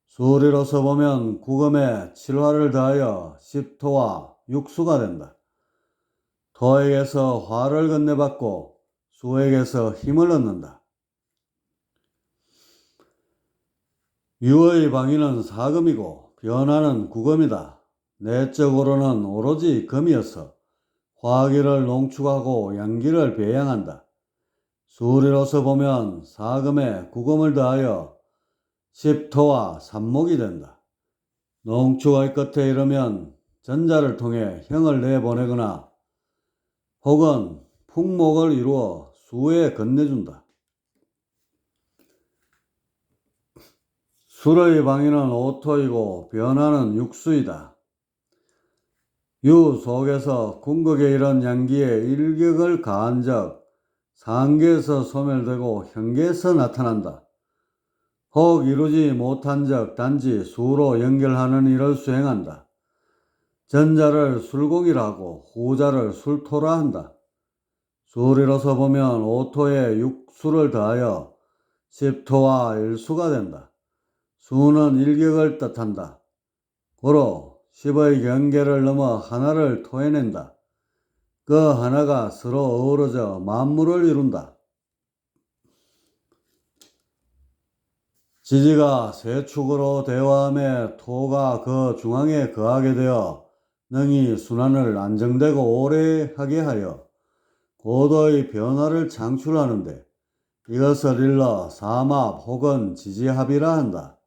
수리로서 보면 구금에 칠화를 더하여 십토와 육수가 된다. 토에게서 화를 건네받고 수에게서 힘을 얻는다. 유의 방위는 사금이고 변화는 구금이다. 내적으로는 오로지 금이어서 화기를 농축하고 양기를 배양한다. 수리로서 보면 사금에 구금을 더하여 십토와 삼목이 된다. 농축의 끝에 이르면 전자를 통해 형을 내보내거나 혹은 풍목을 이루어 수에 건네준다. 술의 방위는 오토이고 변화는 육수이다. 유 속에서 궁극에 이른 양기에 일격을 가한 적 상계에서 소멸되고 현계에서 나타난다. 혹 이루지 못한 적 단지 수로 연결하는 일을 수행한다. 전자를 술공이라 하고 후자를 술토라 한다. 수리로서 보면 오토에 육수를 더하여 십토와 일수가 된다. 수는 일격을 뜻한다. 고로 십의 경계를 넘어 하나를 토해낸다. 그 하나가 서로 어우러져 만물을 이룬다. 지지가 세 축으로 대화함에 토가 그 중앙에 거하게 되어 능히 순환을 안정되고 오래 하게 하여 고도의 변화를 창출하는데 이것을 일러 삼합 혹은 지지합이라 한다.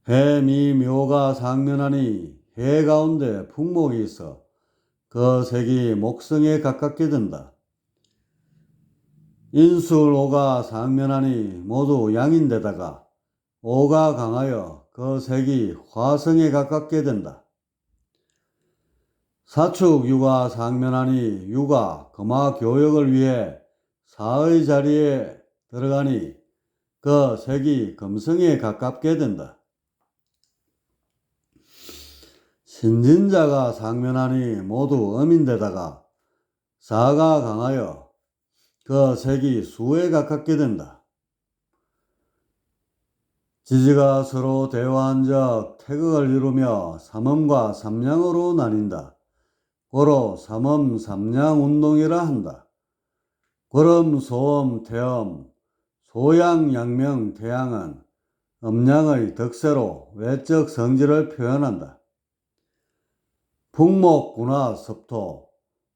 해, 미, 묘가 상면하니 해 가운데 풍목이 있어 그 색이 목성에 가깝게 된다. 인술, 오가 상면하니 모두 양인데다가 오가 강하여 그 색이 화성에 가깝게 된다. 사축, 유가 상면하니 유가 금화 교역을 위해 사의 자리에 들어가니 그 색이 금성에 가깝게 된다. 신진자가 상면하니 모두 음인데다가 사가 강하여 그 색이 수에 가깝게 된다. 지지가 서로 대화한 적 태극을 이루며 삼음과 삼량으로 나뉜다. 고로 삼음 삼량 운동이라 한다. 고름, 소음, 태음, 소양, 양명, 태양은 음양의 덕세로 외적 성질을 표현한다. 풍목, 군화, 섭토,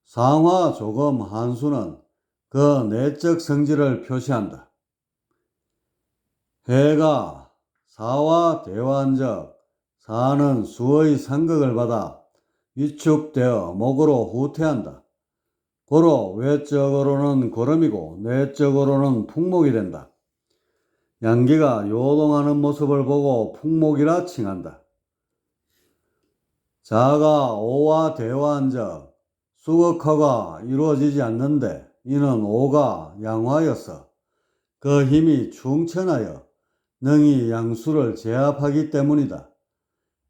상화, 조금, 한수는 그 내적 성질을 표시한다. 해가 사와 대화한 적 사는 수의 상극을 받아 위축되어 목으로 후퇴한다. 고로 외적으로는 고름이고 내적으로는 풍목이 된다. 양기가 요동하는 모습을 보고 풍목이라 칭한다. 자가 오와 대화한 적 수극화가 이루어지지 않는데 이는 오가 양화여서 그 힘이 충천하여 능히 양수를 제압하기 때문이다.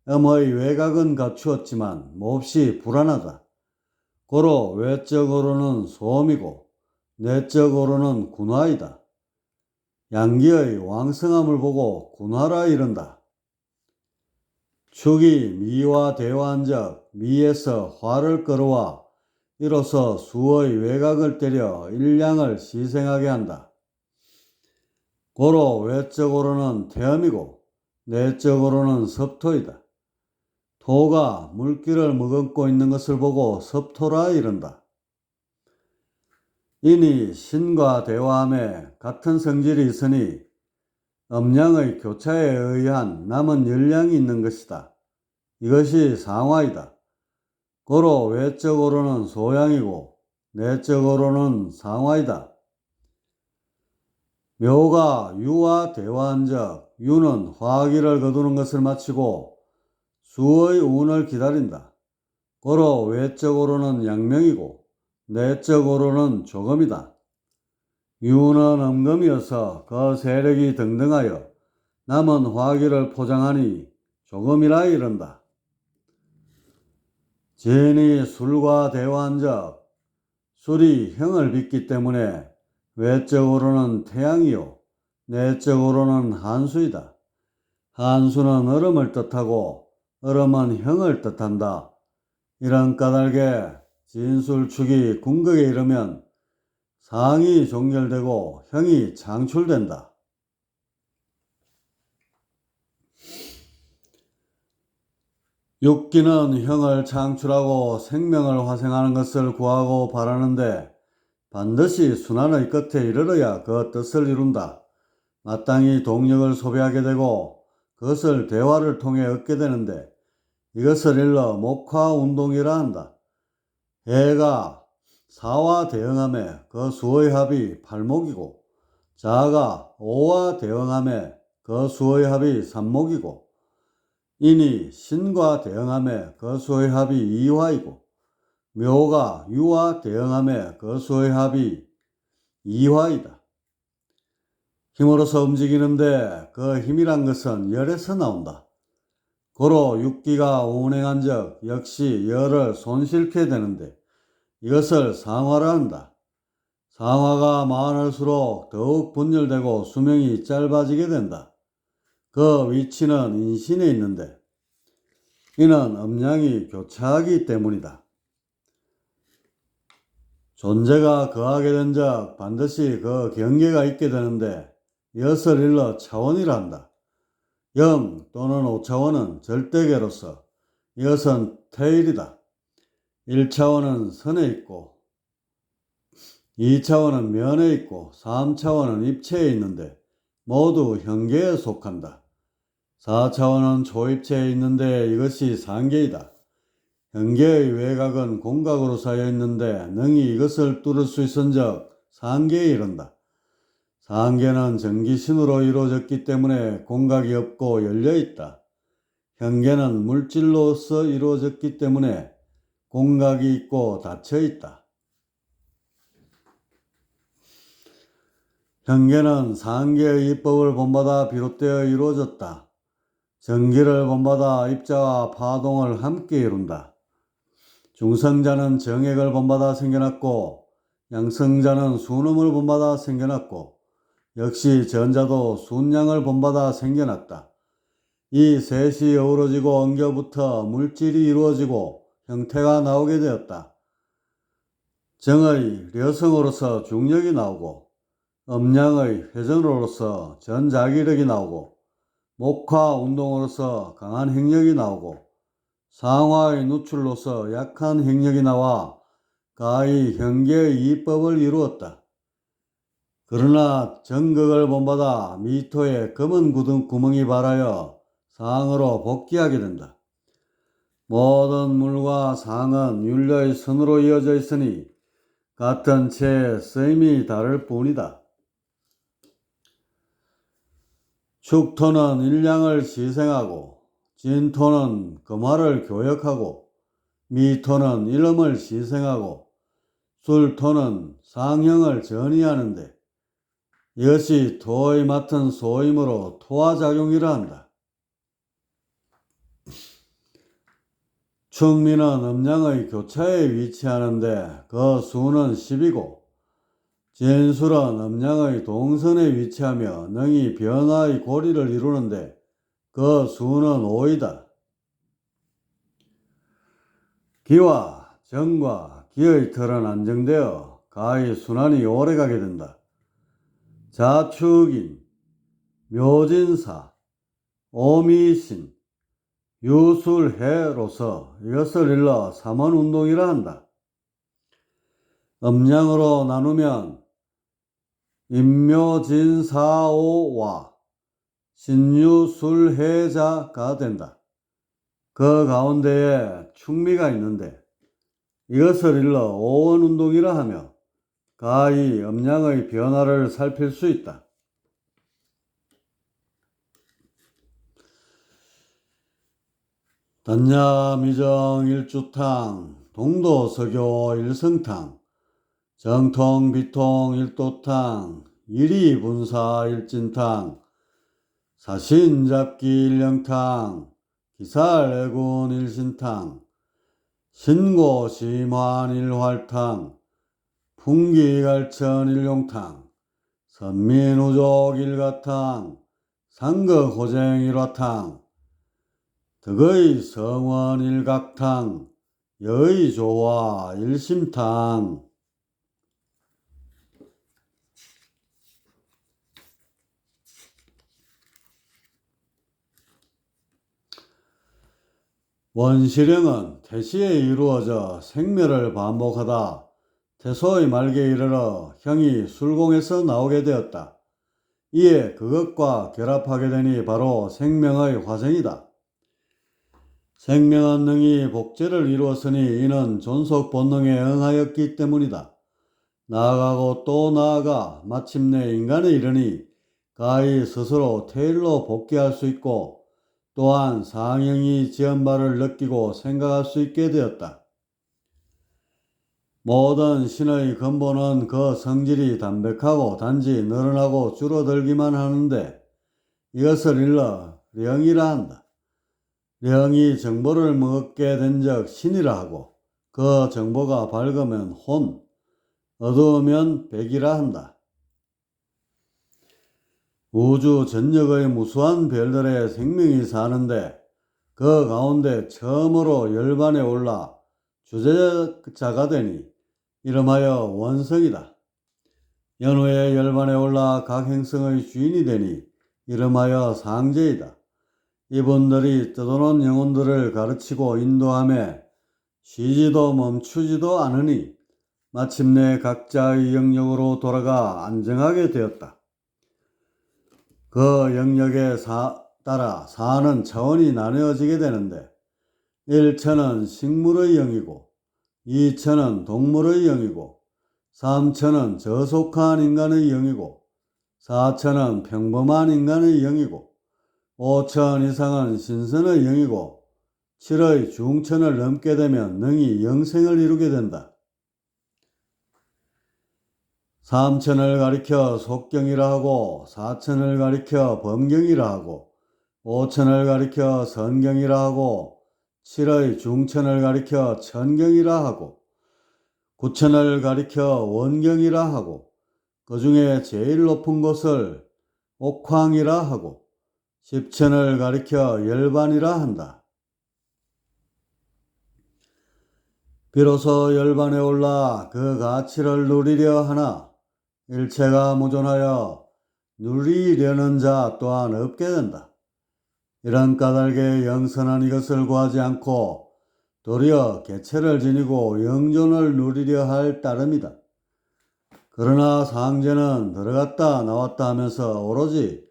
음의 외곽은 갖추었지만 몹시 불안하다. 고로 외적으로는 소음이고 내적으로는 군화이다. 양기의 왕성함을 보고 군화라 이른다. 축이 미와 대화한 적 미에서 화를 끌어와 이로써 수의 외곽을 때려 일량을 희생하게 한다. 고로 외적으로는 태음이고 내적으로는 섭토이다. 토가 물기를 머금고 있는 것을 보고 섭토라 이른다. 이니 신과 대화함에 같은 성질이 있으니 음양의 교차에 의한 남은 열량이 있는 것이다. 이것이 상화이다. 고로 외적으로는 소양이고 내적으로는 상화이다. 묘가 유와 대화한 적 유는 화기를 거두는 것을 마치고 수의 운을 기다린다. 고로 외적으로는 양명이고 내적으로는 조금이다. 유는 음금이어서 그 세력이 등등하여 남은 화기를 포장하니 조금이라 이른다. 진이 술과 대화한 적 술이 형을 빚기 때문에 외적으로는 태양이요 내적으로는 한수이다. 한수는 얼음을 뜻하고 얼음은 형을 뜻한다. 이런 까닭에 진술축이 궁극에 이르면 상이 종결되고 형이 창출된다. 육기는 형을 창출하고 생명을 화생하는 것을 구하고 바라는데 반드시 순환의 끝에 이르러야 그 뜻을 이룬다. 마땅히 동력을 소비하게 되고 그것을 대화를 통해 얻게 되는데 이것을 일러 목화운동이라 한다. 해가 사와 대응함에 그 수의 합이 팔목이고 자가 오와 대응함에 그 수의 합이 삼목이고 이니 신과 대응함에 그 수의 합이 이화이고 묘가 유와 대응함에 그 수의 합이 이화이다. 힘으로서 움직이는데 그 힘이란 것은 열에서 나온다. 고로 육기가 운행한 적 역시 열을 손실케 되는데 이것을 상화라 한다. 상화가 많을수록 더욱 분열되고 수명이 짧아지게 된다. 그 위치는 인신에 있는데 이는 음양이 교차하기 때문이다. 존재가 거하게 된 적 반드시 그 경계가 있게 되는데 이것을 일러 차원이라 한다. 영 또는 오차원은 절대계로서 이것은 태일이다. 1차원은 선에 있고 2차원은 면에 있고 3차원은 입체에 있는데 모두 현계에 속한다. 4차원은 초입체에 있는데 이것이 상계이다. 현계의 외곽은 공각으로 쌓여 있는데 능히 이것을 뚫을 수 있은적 상계에 이른다. 상계는 전기신으로 이루어졌기 때문에 공각이 없고 열려있다. 현계는 물질로서 이루어졌기 때문에 공각이 있고 닫혀있다. 현계는 상계의 입법을 본받아 비롯되어 이루어졌다. 전기를 본받아 입자와 파동을 함께 이룬다. 중성자는 정액을 본받아 생겨났고 양성자는 순음을 본받아 생겨났고 역시 전자도 순양을 본받아 생겨났다. 이 셋이 어우러지고 엉겨붙어 물질이 이루어지고 형태가 나오게 되었다. 정의 려성으로서 중력이 나오고 음양의 회전으로서 전자기력이 나오고 목화운동으로서 강한 행력이 나오고 상화의 누출로서 약한 행력이 나와 가히 현계의 이법을 이루었다. 그러나 정극을 본받아 미토에 검은 구멍이 발하여 상으로 복귀하게 된다. 모든 물과 상은 윤료의 선으로 이어져 있으니 같은 체의 쓰임이 다를 뿐이다. 축토는 일량을 시생하고, 진토는 금화를 교역하고, 미토는 일음을 시생하고, 술토는 상형을 전이하는데, 이것이 토의 맡은 소임으로 토화작용이라 한다. 충미는 음양의 교차에 위치하는데 그 수는 10이고, 진술은 음양의 동선에 위치하며 능히 변화의 고리를 이루는데 그 수는 5이다. 기와 정과 기의 틀은 안정되어 가히 순환이 오래가게 된다. 자축인, 묘진사, 오미신, 유술해로서 이것을 일러 삼원운동이라 한다. 음양으로 나누면 임묘진사오와 신유술해자가 된다. 그 가운데에 충미가 있는데 이것을 일러 오원운동이라 하며 가히 음양의 변화를 살필 수 있다. 단야미정 일주탕, 동도서교 일성탕, 정통비통 일도탕, 이리분사 일진탕, 사신잡기 일령탕, 기살애군 일신탕, 신고심환 일활탕, 풍기갈천 일용탕, 선민우족 일가탕, 상거고쟁 일화탕, 덕의 성원 일각탕, 여의 조화 일심탕. 원시령은 태시에 이루어져 생멸을 반복하다 태소의 말기에 이르러 형이 술공에서 나오게 되었다. 이에 그것과 결합하게 되니 바로 생명의 화생이다. 생명은 능히 복제를 이루었으니 이는 존속 본능에 응하였기 때문이다. 나아가고 또 나아가 마침내 인간에 이르니 가히 스스로 태일로 복귀할 수 있고 또한 상형이 지은 바를 느끼고 생각할 수 있게 되었다. 모든 신의 근본은 그 성질이 담백하고 단지 늘어나고 줄어들기만 하는데 이것을 일러 령이라 한다. 령이 정보를 먹게 된 적 신이라 하고 그 정보가 밝으면 혼, 어두우면 백이라 한다. 우주 전역의 무수한 별들의 생명이 사는데 그 가운데 처음으로 열반에 올라 주제자가 되니 이름하여 원성이다. 연후에 열반에 올라 각 행성의 주인이 되니 이름하여 상제이다. 이분들이 떠도는 영혼들을 가르치고 인도하며 쉬지도 멈추지도 않으니 마침내 각자의 영역으로 돌아가 안정하게 되었다. 그 영역에 따라 사는 차원이 나뉘어지게 되는데 1천은 식물의 영이고 2천은 동물의 영이고 3천은 저속한 인간의 영이고 4천은 평범한 인간의 영이고 5천 이상은 신선의 영이고 7의 중천을 넘게 되면 능히 영생을 이루게 된다. 3천을 가리켜 속경이라 하고 4천을 가리켜 범경이라 하고 5천을 가리켜 선경이라 하고 7의 중천을 가리켜 천경이라 하고 9천을 가리켜 원경이라 하고 그 중에 제일 높은 곳을 옥황이라 하고 10천을 가리켜 열반이라 한다. 비로소 열반에 올라 그 가치를 누리려 하나 일체가 무존하여 누리려는 자 또한 없게 된다. 이런 까닭에 영선한 이것을 구하지 않고 도리어 개체를 지니고 영존을 누리려 할 따름이다. 그러나 상제는 들어갔다 나왔다 하면서 오로지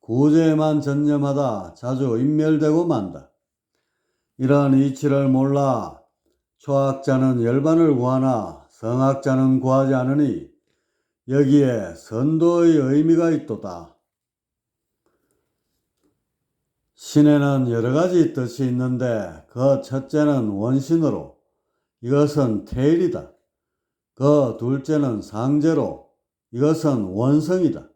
구제에만 전념하다 자주 인멸되고 만다. 이런 이치를 몰라 초학자는 열반을 구하나 성학자는 구하지 않으니 여기에 선도의 의미가 있도다. 신에는 여러 가지 뜻이 있는데 그 첫째는 원신으로 이것은 태일이다. 그 둘째는 상제로 이것은 원성이다.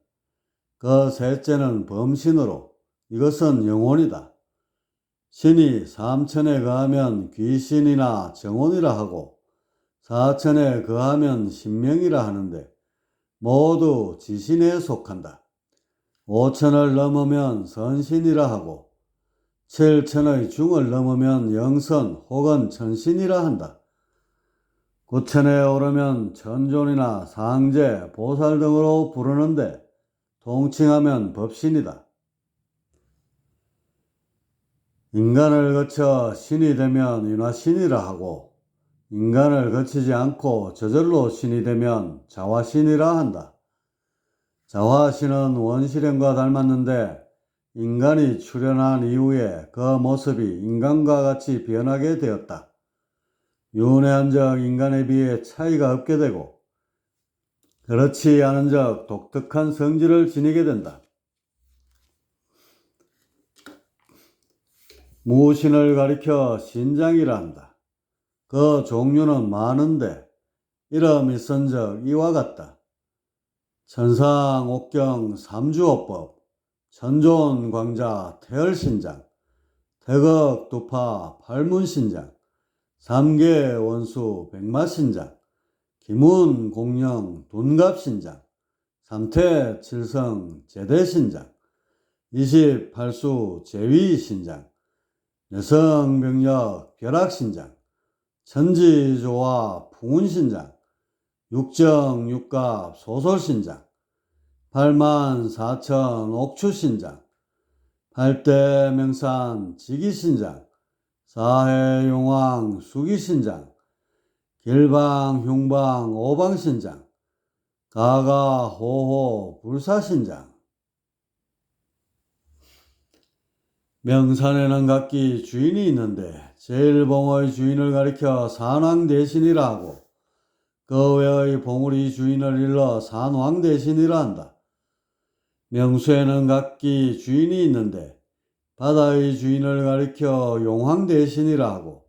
그 셋째는 범신으로 이것은 영혼이다. 신이 삼천에 거하면 귀신이나 정혼이라 하고 사천에 거하면 신명이라 하는데 모두 지신에 속한다. 오천을 넘으면 선신이라 하고 칠천의 중을 넘으면 영선 혹은 천신이라 한다. 구천에 오르면 천존이나 상제, 보살 등으로 부르는데 통칭하면 법신이다. 인간을 거쳐 신이 되면 인화신이라 하고 인간을 거치지 않고 저절로 신이 되면 자화신이라 한다. 자화신은 원시령과 닮았는데 인간이 출현한 이후에 그 모습이 인간과 같이 변하게 되었다. 윤회한 적 인간에 비해 차이가 없게 되고 그렇지 않은 적 독특한 성질을 지니게 된다. 무신을 가리켜 신장이라 한다. 그 종류는 많은데 이름이 쓴 적 이와 같다. 천상, 옥경, 삼주오법, 천존, 광자, 태열신장, 태극, 두파, 팔문신장, 삼계, 원수, 백마신장, 기문, 공령, 돈갑신장, 삼태, 칠성, 제대신장, 28수, 제위신장, 여성병력, 벼락신장, 천지조화, 풍운신장, 육정, 육갑, 소솔신장, 84,000 옥추신장, 팔대명산, 지기신장, 사해용왕, 수기신장, 길방, 흉방, 오방신장, 가가, 호호, 불사신장. 명산에는 각기 주인이 있는데 제일봉의 주인을 가리켜 산왕대신이라 하고 그 외의 봉우리 주인을 일러 산왕대신이라 한다. 명수에는 각기 주인이 있는데 바다의 주인을 가리켜 용왕대신이라 하고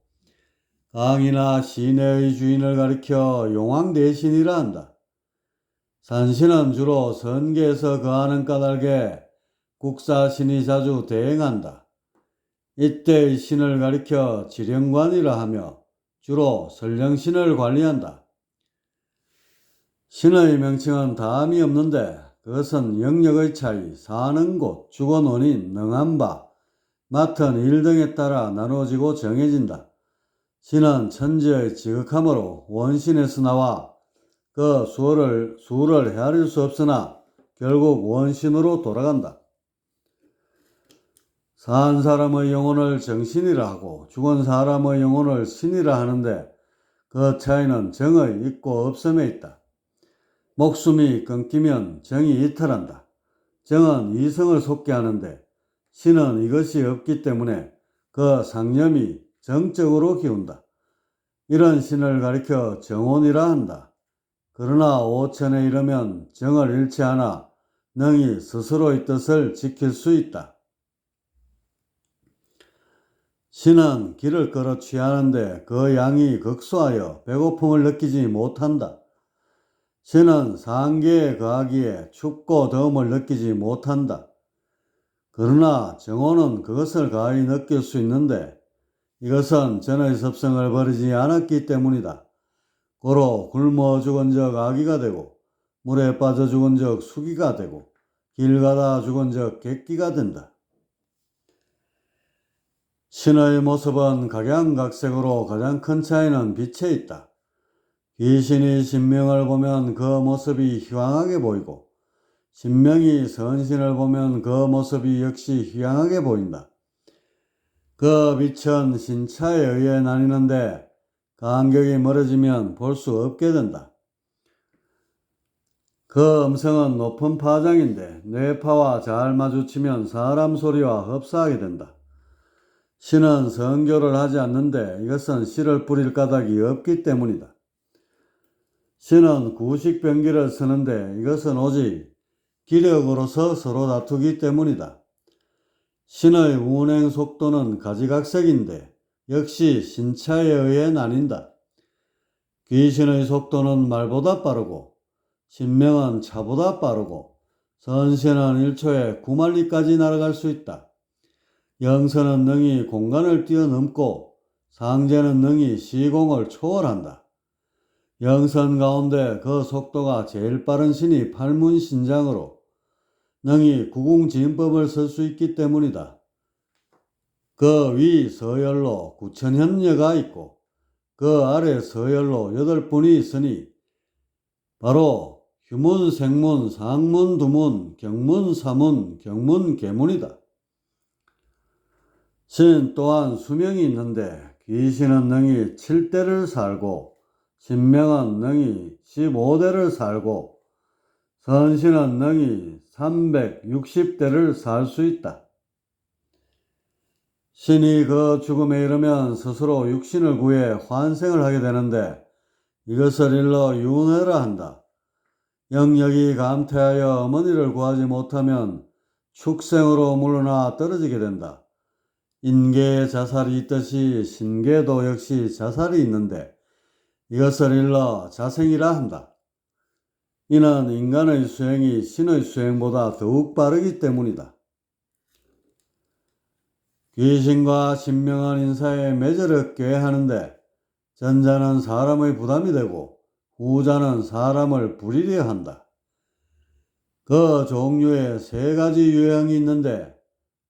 강이나 시내의 주인을 가리켜 용왕대신이라 한다. 산신은 주로 선계에서 거하는 까닭에 국사신이 자주 대행한다. 이때의 신을 가리켜 지령관이라 하며 주로 설령신을 관리한다. 신의 명칭은 다함이 없는데 그것은 영역의 차이, 사는 곳, 주거 원인, 능한 바, 맡은 일 등에 따라 나누어지고 정해진다. 신은 천지의 지극함으로 원신에서 나와 그 수를 헤아릴 수 없으나 결국 원신으로 돌아간다. 산 사람의 영혼을 정신이라 하고 죽은 사람의 영혼을 신이라 하는데 그 차이는 정의 있고 없음에 있다. 목숨이 끊기면 정이 이탈한다. 정은 이성을 속게 하는데 신은 이것이 없기 때문에 그 상념이 정적으로 기운다. 이런 신을 가리켜 정혼이라 한다. 그러나 오천에 이르면 정을 잃지 않아 능히 스스로의 뜻을 지킬 수 있다. 신은 길을 걸어 취하는데 그 양이 극소하여 배고픔을 느끼지 못한다. 신은 상계에 거하기에 춥고 더움을 느끼지 못한다. 그러나 정혼은 그것을 가히 느낄 수 있는데 이것은 전의 습성을 버리지 않았기 때문이다. 고로 굶어 죽은 적 아기가 되고 물에 빠져 죽은 적 수기가 되고 길 가다 죽은 적 객기가 된다. 신의 모습은 각양각색으로 가장 큰 차이는 빛에 있다. 귀신이 신명을 보면 그 모습이 희왕하게 보이고 신명이 선신을 보면 그 모습이 역시 희왕하게 보인다. 그 빛은 신차에 의해 나뉘는데 간격이 멀어지면 볼 수 없게 된다. 그 음성은 높은 파장인데 뇌파와 잘 마주치면 사람 소리와 흡사하게 된다. 신은 성교를 하지 않는데 이것은 씨를 뿌릴 까닭이 없기 때문이다. 신은 구식병기를 쓰는데 이것은 오직 기력으로서 서로 다투기 때문이다. 신의 운행 속도는 가지각색인데 역시 신차에 의해 나뉜다. 귀신의 속도는 말보다 빠르고 신명은 차보다 빠르고 선신은 1초에 9만리까지 날아갈 수 있다. 영선은 능히 공간을 뛰어넘고 상제는 능히 시공을 초월한다. 영선 가운데 그 속도가 제일 빠른 신이 팔문신장으로 능히 구궁지인법을 쓸 수 있기 때문이다. 그 위 서열로 구천현녀가 있고 그 아래 서열로 8분이 있으니 바로 휴문, 생문, 상문, 두문, 경문, 사문, 경문, 계문이다. 신 또한 수명이 있는데 귀신은 능히 7대를 살고 신명은 능히 15대를 살고 선신은 능히 360대를 살 수 있다. 신이 그 죽음에 이르면 스스로 육신을 구해 환생을 하게 되는데 이것을 일러 윤회라 한다. 영역이 감퇴하여 어머니를 구하지 못하면 축생으로 물러나 떨어지게 된다. 인계에 자살이 있듯이 신계도 역시 자살이 있는데 이것을 일러 자생이라 한다. 이는 인간의 수행이 신의 수행보다 더욱 빠르기 때문이다. 귀신과 신명한 인사에 매저롭게 하는데 전자는 사람의 부담이 되고 후자는 사람을 부리려 한다. 그 종류에 3가지 유형이 있는데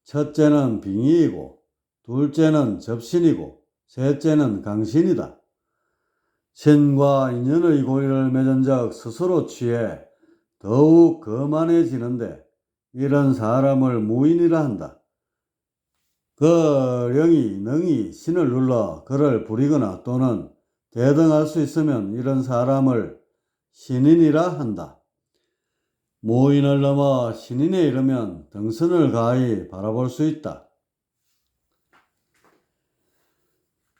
첫째는 빙의이고 둘째는 접신이고 셋째는 강신이다. 신과 인연의 고리를 맺은 적 스스로 취해 더욱 거만해지는데 이런 사람을 무인이라 한다. 그 영이 능히 신을 눌러 그를 부리거나 또는 대등할 수 있으면 이런 사람을 신인이라 한다. 무인을 넘어 신인에 이르면 등선을 가히 바라볼 수 있다.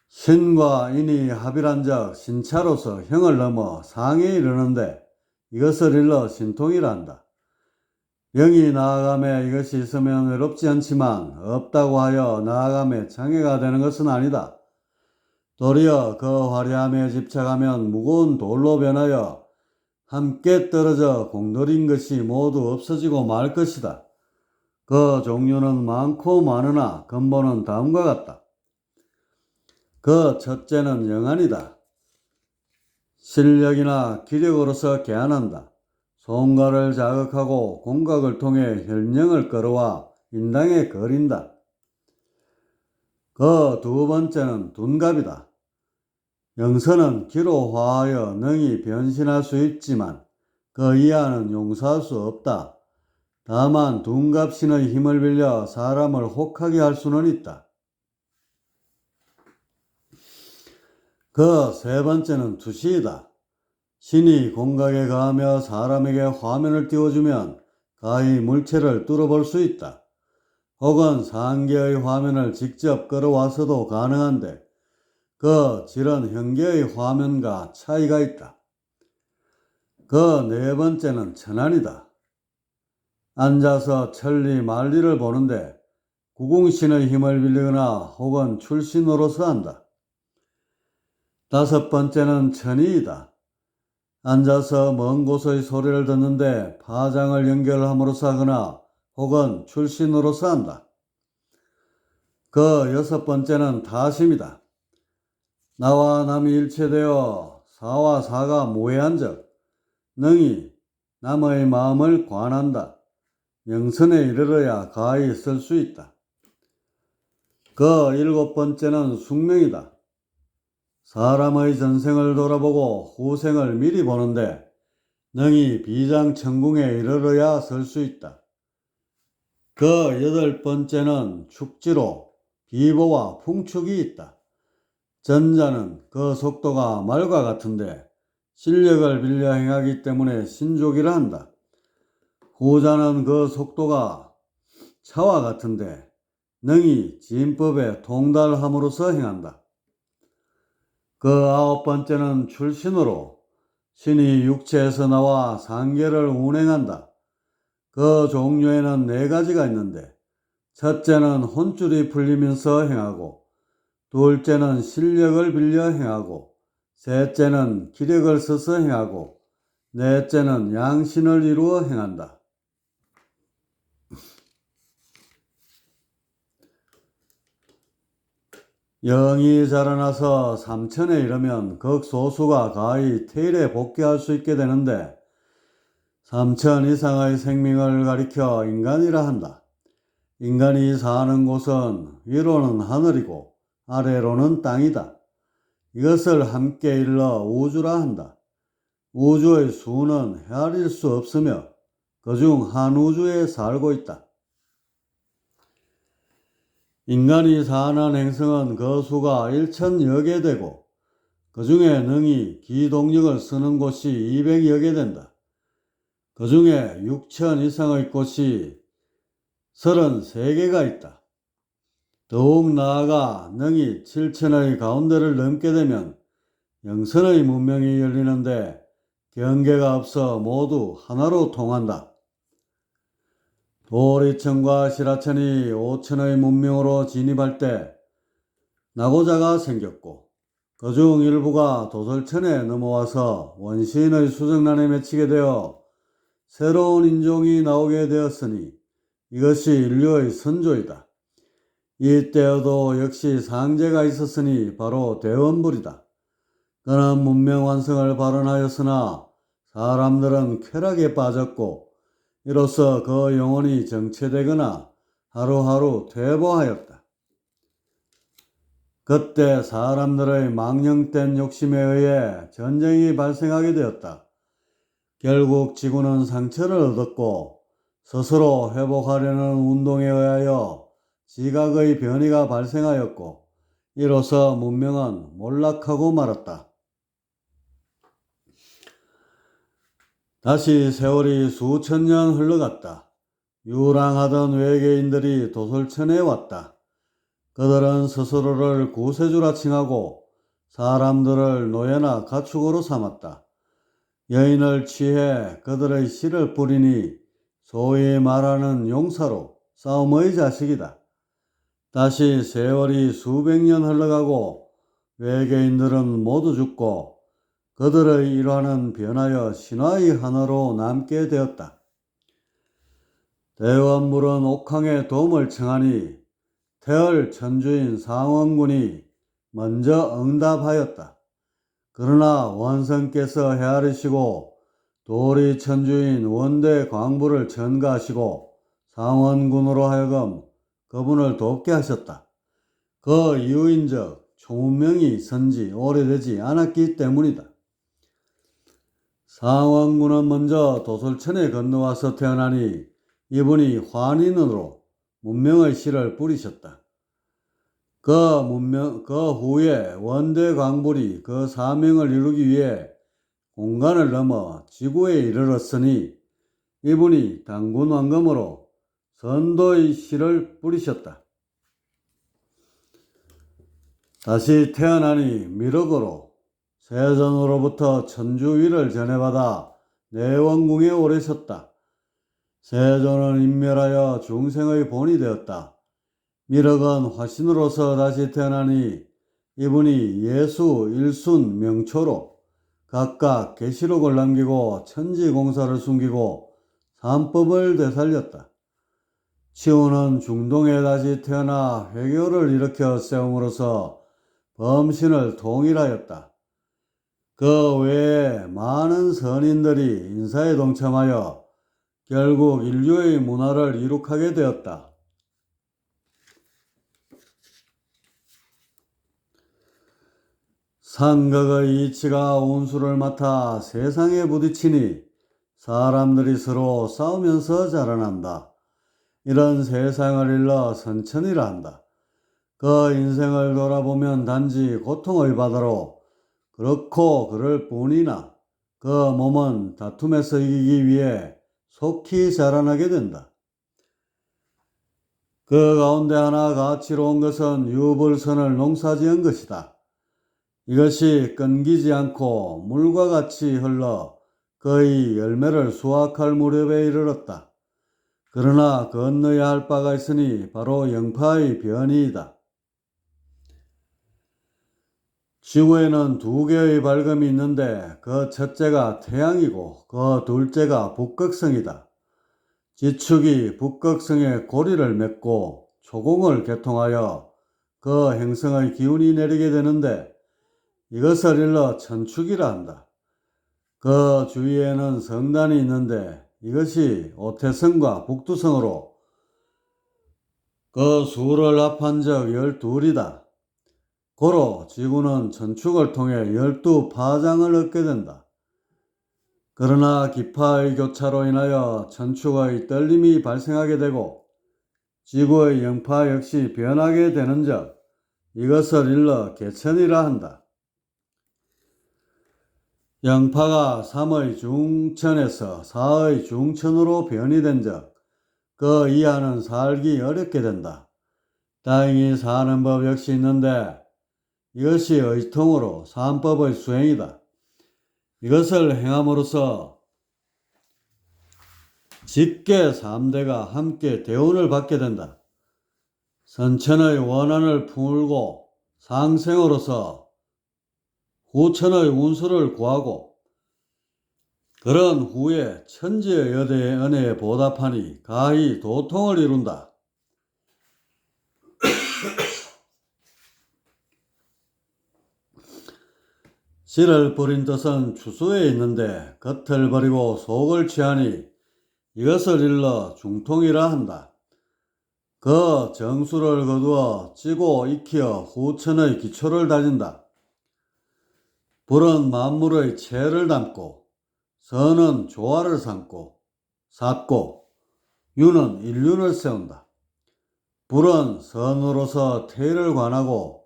신과 인이 합일한 적 신차로서 형을 넘어 상에 이르는데 이것을 일러 신통이라 한다. 영이 나아감에 이것이 있으면 외롭지 않지만 없다고 하여 나아감에 장애가 되는 것은 아니다. 도리어 그 화려함에 집착하면 무거운 돌로 변하여 함께 떨어져 공돌인 것이 모두 없어지고 말 것이다. 그 종류는 많고 많으나 근본은 다음과 같다. 그 첫째는 영안이다. 실력이나 기력으로서 개안한다. 손가를 자극하고 공각을 통해 혈령을 끌어와 인당에 거린다. 그 2번째는 둔갑이다. 영선은 기로 화하여 능히 변신할 수 있지만 그 이하는 용서할 수 없다. 다만 둔갑신의 힘을 빌려 사람을 혹하게 할 수는 있다. 그 3번째는 투시이다. 신이 공각에 가하며 사람에게 화면을 띄워주면 가히 물체를 뚫어볼 수 있다. 혹은 상계의 화면을 직접 끌어와서도 가능한데 그 질은 현계의 화면과 차이가 있다. 그 4번째는 천안이다. 앉아서 천리 만리를 보는데 구궁신의 힘을 빌리거나 혹은 출신으로서 한다. 5번째는 천이이다. 앉아서 먼 곳의 소리를 듣는데 파장을 연결함으로써 하거나 혹은 출신으로서 한다. 그 6번째는 타심이다. 나와 남이 일체되어 사와 사가 무해한 적 능히 남의 마음을 관한다. 영선에 이르러야 가히 쓸 수 있다. 그 7번째는 숙명이다. 사람의 전생을 돌아보고 후생을 미리 보는데 능히 비장천궁에 이르러야 설 수 있다. 그 8번째는 축지로 비보와 풍축이 있다. 전자는 그 속도가 말과 같은데 실력을 빌려 행하기 때문에 신족이라 한다. 후자는 그 속도가 차와 같은데 능히 진법에 통달함으로써 행한다. 그 9번째는 출신으로 신이 육체에서 나와 상계를 운행한다. 그 종류에는 4가지가 있는데 첫째는 혼줄이 풀리면서 행하고, 둘째는 실력을 빌려 행하고, 셋째는 기력을 써서 행하고, 넷째는 양신을 이루어 행한다. 영이 자라나서 3천에 이르면 극소수가 가히 태일에 복귀할 수 있게 되는데 3천 이상의 생명을 가리켜 인간이라 한다. 인간이 사는 곳은 위로는 하늘이고 아래로는 땅이다. 이것을 함께 일러 우주라 한다. 우주의 수는 헤아릴 수 없으며 그중 한 우주에 살고 있다. 인간이 사는 행성은 그 수가 1천여 개 되고 그 중에 능히 기동력을 쓰는 곳이 200여 개 된다. 그 중에 6천 이상의 곳이 33개가 있다. 더욱 나아가 능히 7천의 가운데를 넘게 되면 영선의 문명이 열리는데 경계가 없어 모두 하나로 통한다. 도리천과 시라천이 5천의 문명으로 진입할 때 나고자가 생겼고 그중 일부가 도솔천에 넘어와서 원시인의 수정란에 맺히게 되어 새로운 인종이 나오게 되었으니 이것이 인류의 선조이다. 이때에도 역시 상제가 있었으니 바로 대원불이다. 그는 문명 완성을 발언하였으나 사람들은 쾌락에 빠졌고 이로써 그 영혼이 정체되거나 하루하루 퇴보하였다. 그때 사람들의 망령된 욕심에 의해 전쟁이 발생하게 되었다. 결국 지구는 상처를 얻었고 스스로 회복하려는 운동에 의하여 지각의 변이가 발생하였고 이로써 문명은 몰락하고 말았다. 다시 세월이 수천 년 흘러갔다. 유랑하던 외계인들이 도솔천에 왔다. 그들은 스스로를 구세주라 칭하고 사람들을 노예나 가축으로 삼았다. 여인을 취해 그들의 씨를 뿌리니 소위 말하는 용사로 싸움의 자식이다. 다시 세월이 수백 년 흘러가고 외계인들은 모두 죽고 그들의 일화는 변하여 신화의 하나로 남게 되었다. 대원불은 옥황의 도움을 청하니 태을 천주인 상원군이 먼저 응답하였다. 그러나 원성께서 헤아리시고 도리 천주인 원대 광부를 전가하시고 상원군으로 하여금 그분을 돕게 하셨다. 그 이유인즉 초문명이 선지 오래되지 않았기 때문이다. 상원군은 먼저 도솔천에 건너와서 태어나니 이분이 환인으로 문명의 씨를 뿌리셨다. 그 후에 원대 광불이 그 사명을 이루기 위해 공간을 넘어 지구에 이르렀으니 이분이 당군 왕검으로 선도의 씨를 뿌리셨다. 다시 태어나니 미륵으로 세존으로부터 천주위를 전해받아 내원궁에 오래 섰다. 세존은 인멸하여 중생의 본이 되었다. 미륵은 화신으로서 다시 태어나니 이분이 예수 일순 명초로 각각 계시록을 남기고 천지공사를 숨기고 삼법을 되살렸다. 치우는 중동에 다시 태어나 회교를 일으켜 세움으로써 범신을 통일하였다. 그 외에 많은 선인들이 인사에 동참하여 결국 인류의 문화를 이룩하게 되었다. 상극의 이치가 운수를 맡아 세상에 부딪히니 사람들이 서로 싸우면서 자라난다. 이런 세상을 일러 선천이라 한다. 그 인생을 돌아보면 단지 고통의 바다로 그렇고 그럴 뿐이나 그 몸은 다툼에서 이기기 위해 속히 자라나게 된다. 그 가운데 하나 가치로운 것은 유불선을 농사지은 것이다. 이것이 끊기지 않고 물과 같이 흘러 거의 열매를 수확할 무렵에 이르렀다. 그러나 건너야 할 바가 있으니 바로 영파의 변이이다. 지구에는 두 개의 밝음이 있는데 그 첫째가 태양이고 그 둘째가 북극성이다. 지축이 북극성에 고리를 맺고 초공을 개통하여 그 행성의 기운이 내리게 되는데 이것을 일러 천축이라 한다. 그 주위에는 성단이 있는데 이것이 오태성과 북두성으로 그 수를 합한 적 12이다. 고로 지구는 천축을 통해 12파장을 얻게 된다. 그러나 기파의 교차로 인하여 천축의 떨림이 발생하게 되고 지구의 영파 역시 변하게 되는즉 이것을 일러 개천이라 한다. 영파가 3의 중천에서 4의 중천으로 변이된 즉 그 이하는 살기 어렵게 된다. 다행히 사는 법 역시 있는데 이것이 의통으로 삼법의 수행이다. 이것을 행함으로써 직계 3대가 함께 대운을 받게 된다. 선천의 원한을 풀고 상생으로서 후천의 운수를 구하고 그런 후에 천지의 여대의 은혜에 보답하니 가히 도통을 이룬다. 씨를 뿌린 뜻은 추수에 있는데 겉을 버리고 속을 취하니 이것을 일러 중통이라 한다. 그 정수를 거두어 찌고 익히어 후천의 기초를 다진다. 불은 만물의 체를 담고 선은 조화를 샀고 유는 일륜을 세운다. 불은 선으로서 태를 관하고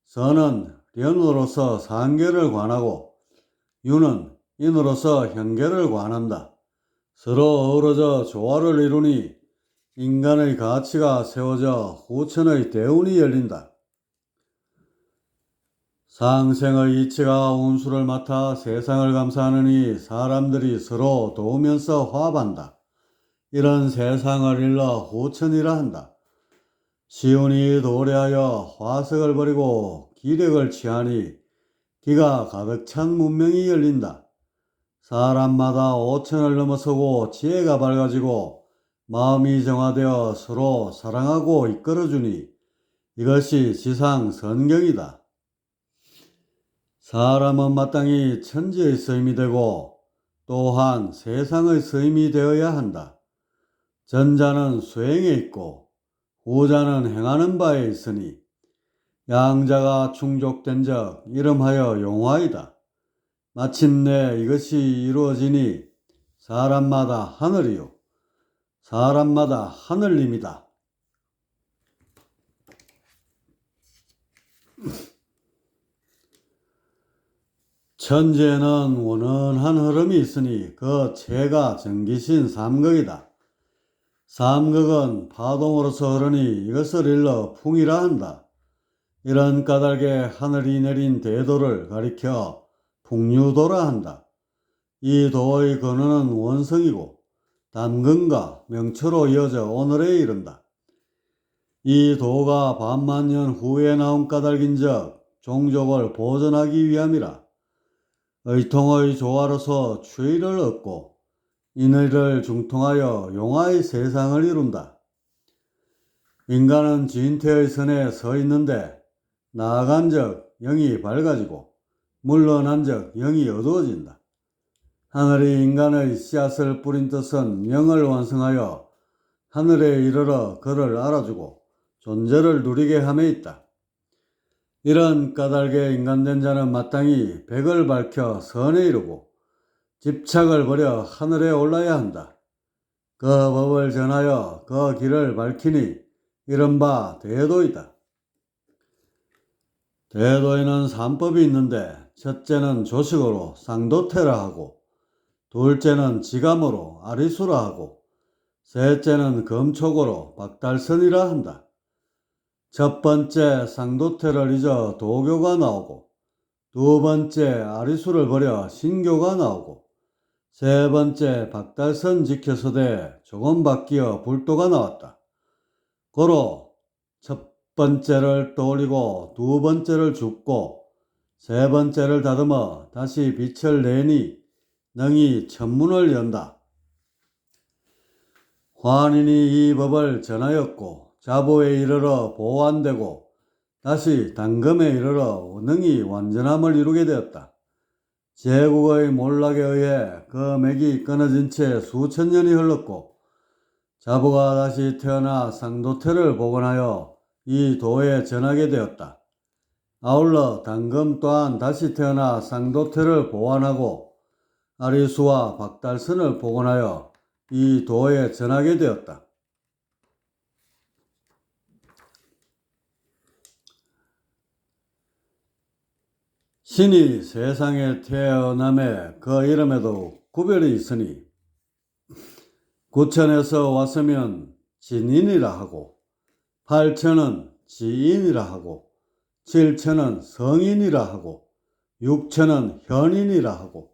선은 련으로서 상계를 관하고 유는 인으로서 형계를 관한다. 서로 어우러져 조화를 이루니 인간의 가치가 세워져 후천의 대운이 열린다. 상생의 이치가 운수를 맡아 세상을 감사하느니 사람들이 서로 도우면서 화합한다. 이런 세상을 일러 후천이라 한다. 시운이 도래하여 화석을 버리고 기력을 취하니 기가 가득 찬 문명이 열린다. 사람마다 5천을 넘어서고 지혜가 밝아지고 마음이 정화되어 서로 사랑하고 이끌어주니 이것이 지상 선경이다. 사람은 마땅히 천지의 서임이 되고 또한 세상의 서임이 되어야 한다. 전자는 수행에 있고 후자는 행하는 바에 있으니 양자가 충족된 적 이름하여 용화이다. 마침내 이것이 이루어지니 사람마다 하늘이요 사람마다 하늘님이다. 천지에는 원원한 흐름이 있으니 그 체가 전기신 삼극이다. 삼극은 파동으로서 흐르니 이것을 일러 풍이라 한다. 이런 까닭에 하늘이 내린 대도를 가리켜 풍류도라 한다. 이 도의 근원은 원성이고 단근과 명초로 이어져 오늘에 이른다. 이 도가 반만년 후에 나온 까닭인즉 종족을 보존하기 위함이라. 의통의 조화로서 추의를 얻고 인의를 중통하여 용화의 세상을 이룬다. 인간은 진퇴의 선에 서 있는데 나아간 적 영이 밝아지고 물러난 적 영이 어두워진다. 하늘이 인간의 씨앗을 뿌린 뜻은 영을 완성하여 하늘에 이르러 그를 알아주고 존재를 누리게 함에 있다. 이런 까닭에 인간된 자는 마땅히 백을 밝혀 선에 이르고 집착을 버려 하늘에 올라야 한다. 그 법을 전하여 그 길을 밝히니 이른바 대도이다. 대도에는 3법이 있는데 첫째는 조식으로 쌍도태라 하고 둘째는 지감으로 아리수라 하고 셋째는 금촉으로 박달선이라 한다. 첫 번째 상도태를 잊어 도교가 나오고, 두 번째 아리수를 버려 신교가 나오고, 세 번째 박달선 지켜서되 조금 바뀌어 불도가 나왔다. 고로 첫 번째를 떠올리고 두 번째를 줍고 세 번째를 다듬어 다시 빛을 내니 능히 천문을 연다. 환인이 이 법을 전하였고 자보에 이르러 보완되고 다시 당금에 이르러 능히 완전함을 이루게 되었다. 제국의 몰락에 의해 그 맥이 끊어진 채 수천 년이 흘렀고 자보가 다시 태어나 상도태를 복원하여 이 도에 전하게 되었다. 아울러 당금 또한 다시 태어나 상도태를 보완하고 아리수와 박달선을 복원하여 이 도에 전하게 되었다. 신이 세상에 태어남에 그 이름에도 구별이 있으니 구천에서 왔으면 진인이라 하고, 팔천은 지인이라 하고, 칠천은 성인이라 하고, 육천은 현인이라 하고,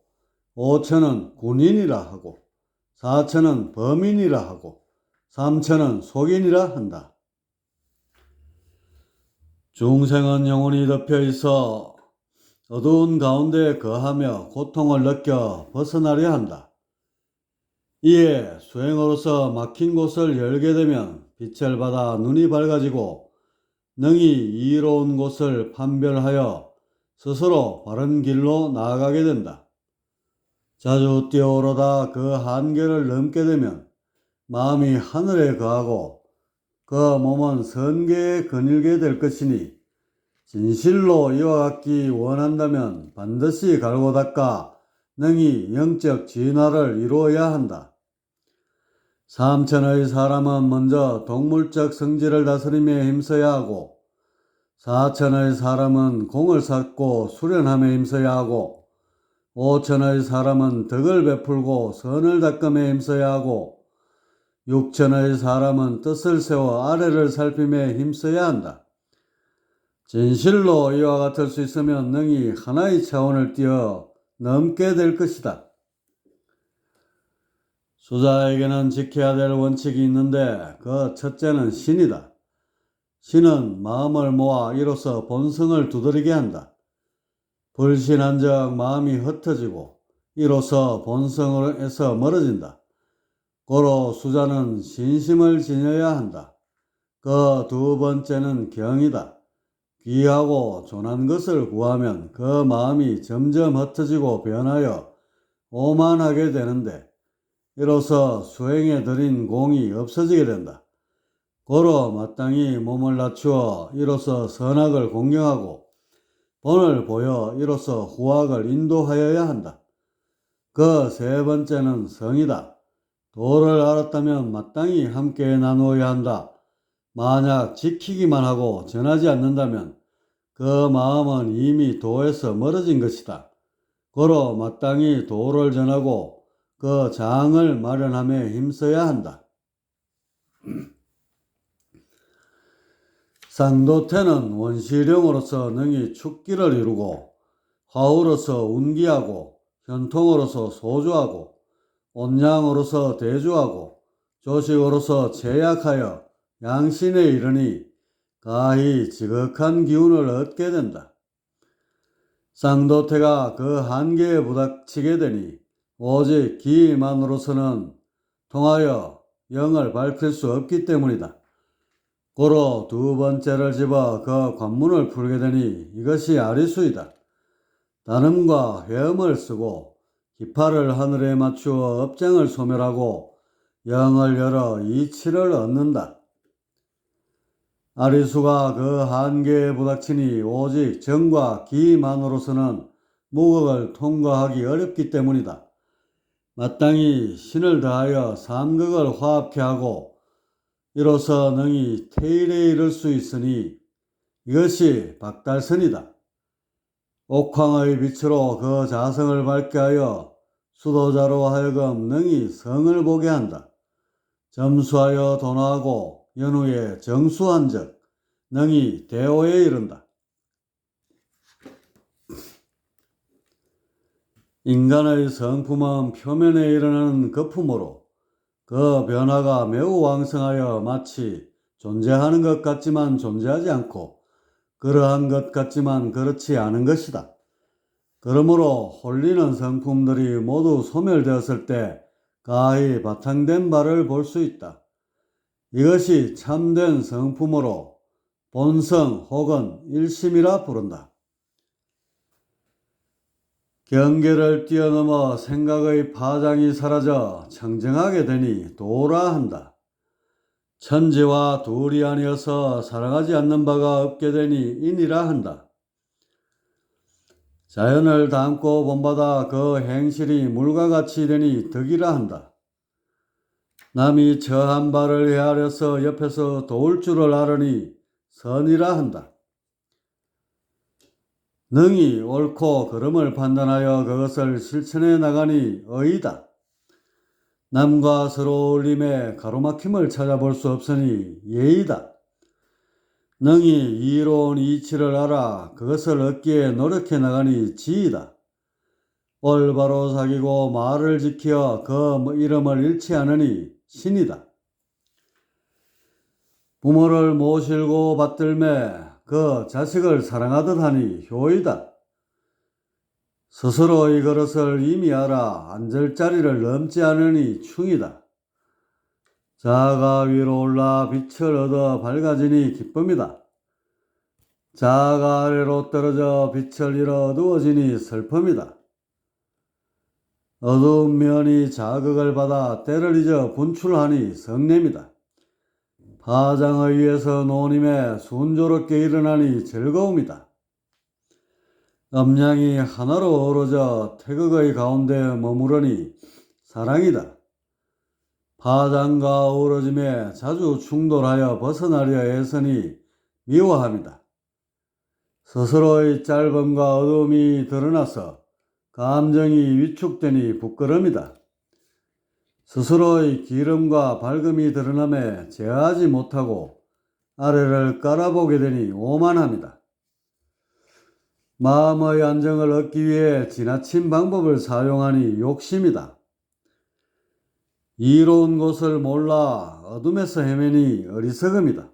오천은 군인이라 하고, 사천은 범인이라 하고, 삼천은 속인이라 한다. 중생은 영혼이 덮여 있어 어두운 가운데 거하며 고통을 느껴 벗어나려 한다. 이에 수행으로서 막힌 곳을 열게 되면 빛을 받아 눈이 밝아지고 능히 이로운 곳을 판별하여 스스로 바른 길로 나아가게 된다. 자주 뛰어오르다 그 한계를 넘게 되면 마음이 하늘에 거하고 그 몸은 선계에 거닐게 될 것이니 진실로 이와 같기 원한다면 반드시 갈고 닦아 능히 영적 진화를 이루어야 한다. 삼천의 사람은 먼저 동물적 성질을 다스림에 힘써야 하고, 사천의 사람은 공을 쌓고 수련함에 힘써야 하고, 오천의 사람은 덕을 베풀고 선을 닦음에 힘써야 하고, 육천의 사람은 뜻을 세워 아래를 살핌에 힘써야 한다. 진실로 이와 같을 수 있으면 능히 하나의 차원을 뛰어 넘게 될 것이다. 수자에게는 지켜야 될 원칙이 있는데 그 첫째는 신이다. 신은 마음을 모아 이로써 본성을 두드리게 한다. 불신한적 마음이 흩어지고 이로써 본성에서 멀어진다. 고로 수자는 신심을 지녀야 한다. 그 두 번째는 경이다. 귀하고 존한 것을 구하면 그 마음이 점점 흩어지고 변하여 오만하게 되는데 이로써 수행에 들인 공이 없어지게 된다. 고로 마땅히 몸을 낮추어 이로써 선악을 공경하고 본을 보여 이로써 후악을 인도하여야 한다. 그 세 번째는 성이다. 도를 알았다면 마땅히 함께 나누어야 한다. 만약 지키기만 하고 전하지 않는다면 그 마음은 이미 도에서 멀어진 것이다. 고로 마땅히 도를 전하고 그 장을 마련함에 힘써야 한다. 상도태는 원시령으로서 능히 축기를 이루고 화우로서 운기하고 현통으로서 소주하고 온양으로서 대주하고 조식으로서 제약하여 양신에 이르니 가히 지극한 기운을 얻게 된다. 상도태가 그 한계에 부닥치게 되니 오직 기만으로서는 통하여 영을 밝힐 수 없기 때문이다. 고로 두 번째를 집어 그 관문을 풀게 되니 이것이 아리수이다. 단음과 헤음을 쓰고 기파를 하늘에 맞추어 업장을 소멸하고 영을 열어 이치를 얻는다. 아리수가 그 한계에 부닥치니 오직 정과 기만으로서는 무극을 통과하기 어렵기 때문이다. 마땅히 신을 다하여 삼극을 화합케 하고 이로써 능히 태일에 이를 수 있으니 이것이 박달선이다. 옥황의 빛으로 그 자성을 밝게 하여 수도자로 하여금 능히 성을 보게 한다. 점수하여 도나하고 연후에 정수한적 능히 대오에 이른다. 인간의 성품은 표면에 일어나는 거품으로 그 변화가 매우 왕성하여 마치 존재하는 것 같지만 존재하지 않고 그러한 것 같지만 그렇지 않은 것이다. 그러므로 홀리는 성품들이 모두 소멸되었을 때 가히 바탕된 바를 볼 수 있다. 이것이 참된 성품으로 본성 혹은 일심이라 부른다. 경계를 뛰어넘어 생각의 파장이 사라져 청정하게 되니 도라 한다. 천지와 둘이 아니어서 살아가지 않는 바가 없게 되니 인이라 한다. 자연을 담고 본받아 그 행실이 물과 같이 되니 덕이라 한다. 남이 처한 바를 헤아려서 옆에서 도울 줄을 알으니 선이라 한다. 능히 옳고 그름을 판단하여 그것을 실천해 나가니 의이다. 남과 서로 어울림에 가로막힘을 찾아볼 수 없으니 예의다. 능히 이로운 이치를 알아 그것을 얻기에 노력해 나가니 지이다. 올바로 사귀고 말을 지켜 그 이름을 잃지 않으니 신이다. 부모를 모시고 받들매 그 자식을 사랑하듯 하니 효이다. 스스로의 그릇을 이미 알아 앉을 자리를 넘지 않으니 충이다. 자아가 위로 올라 빛을 얻어 밝아지니 기쁨이다. 자아가 아래로 떨어져 빛을 잃어 어두워지니 슬픔이다. 어두운 면이 자극을 받아 때를 잊어 분출하니 성냄이다. 파장에 의해서 논임에 순조롭게 일어나니 즐거움이다. 음양이 하나로 어우러져 태극의 가운데 머무르니 사랑이다. 파장과 어우러짐에 자주 충돌하여 벗어나려 애쓰니 미워함이다. 스스로의 짧음과 어두움이 드러나서 감정이 위축되니 부끄러움이다. 스스로의 기름과 밝음이 드러남에 제어하지 못하고 아래를 깔아보게 되니 오만합니다. 마음의 안정을 얻기 위해 지나친 방법을 사용하니 욕심이다. 이로운 곳을 몰라 어둠에서 헤매니 어리석음이다.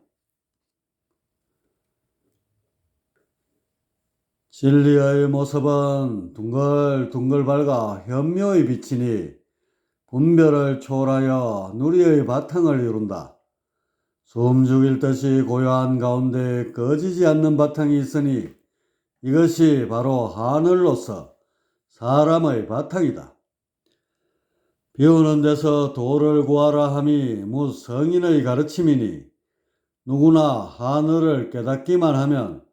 진리의 모습은 둥글둥글 밝아 현묘히 비치니 분별을 초월하여 누리의 바탕을 이룬다. 숨 죽일 듯이 고요한 가운데 꺼지지 않는 바탕이 있으니 이것이 바로 하늘로서 사람의 바탕이다. 비오는 데서 도를 구하라 함이 무성인의 가르침이니 누구나 하늘을 깨닫기만 하면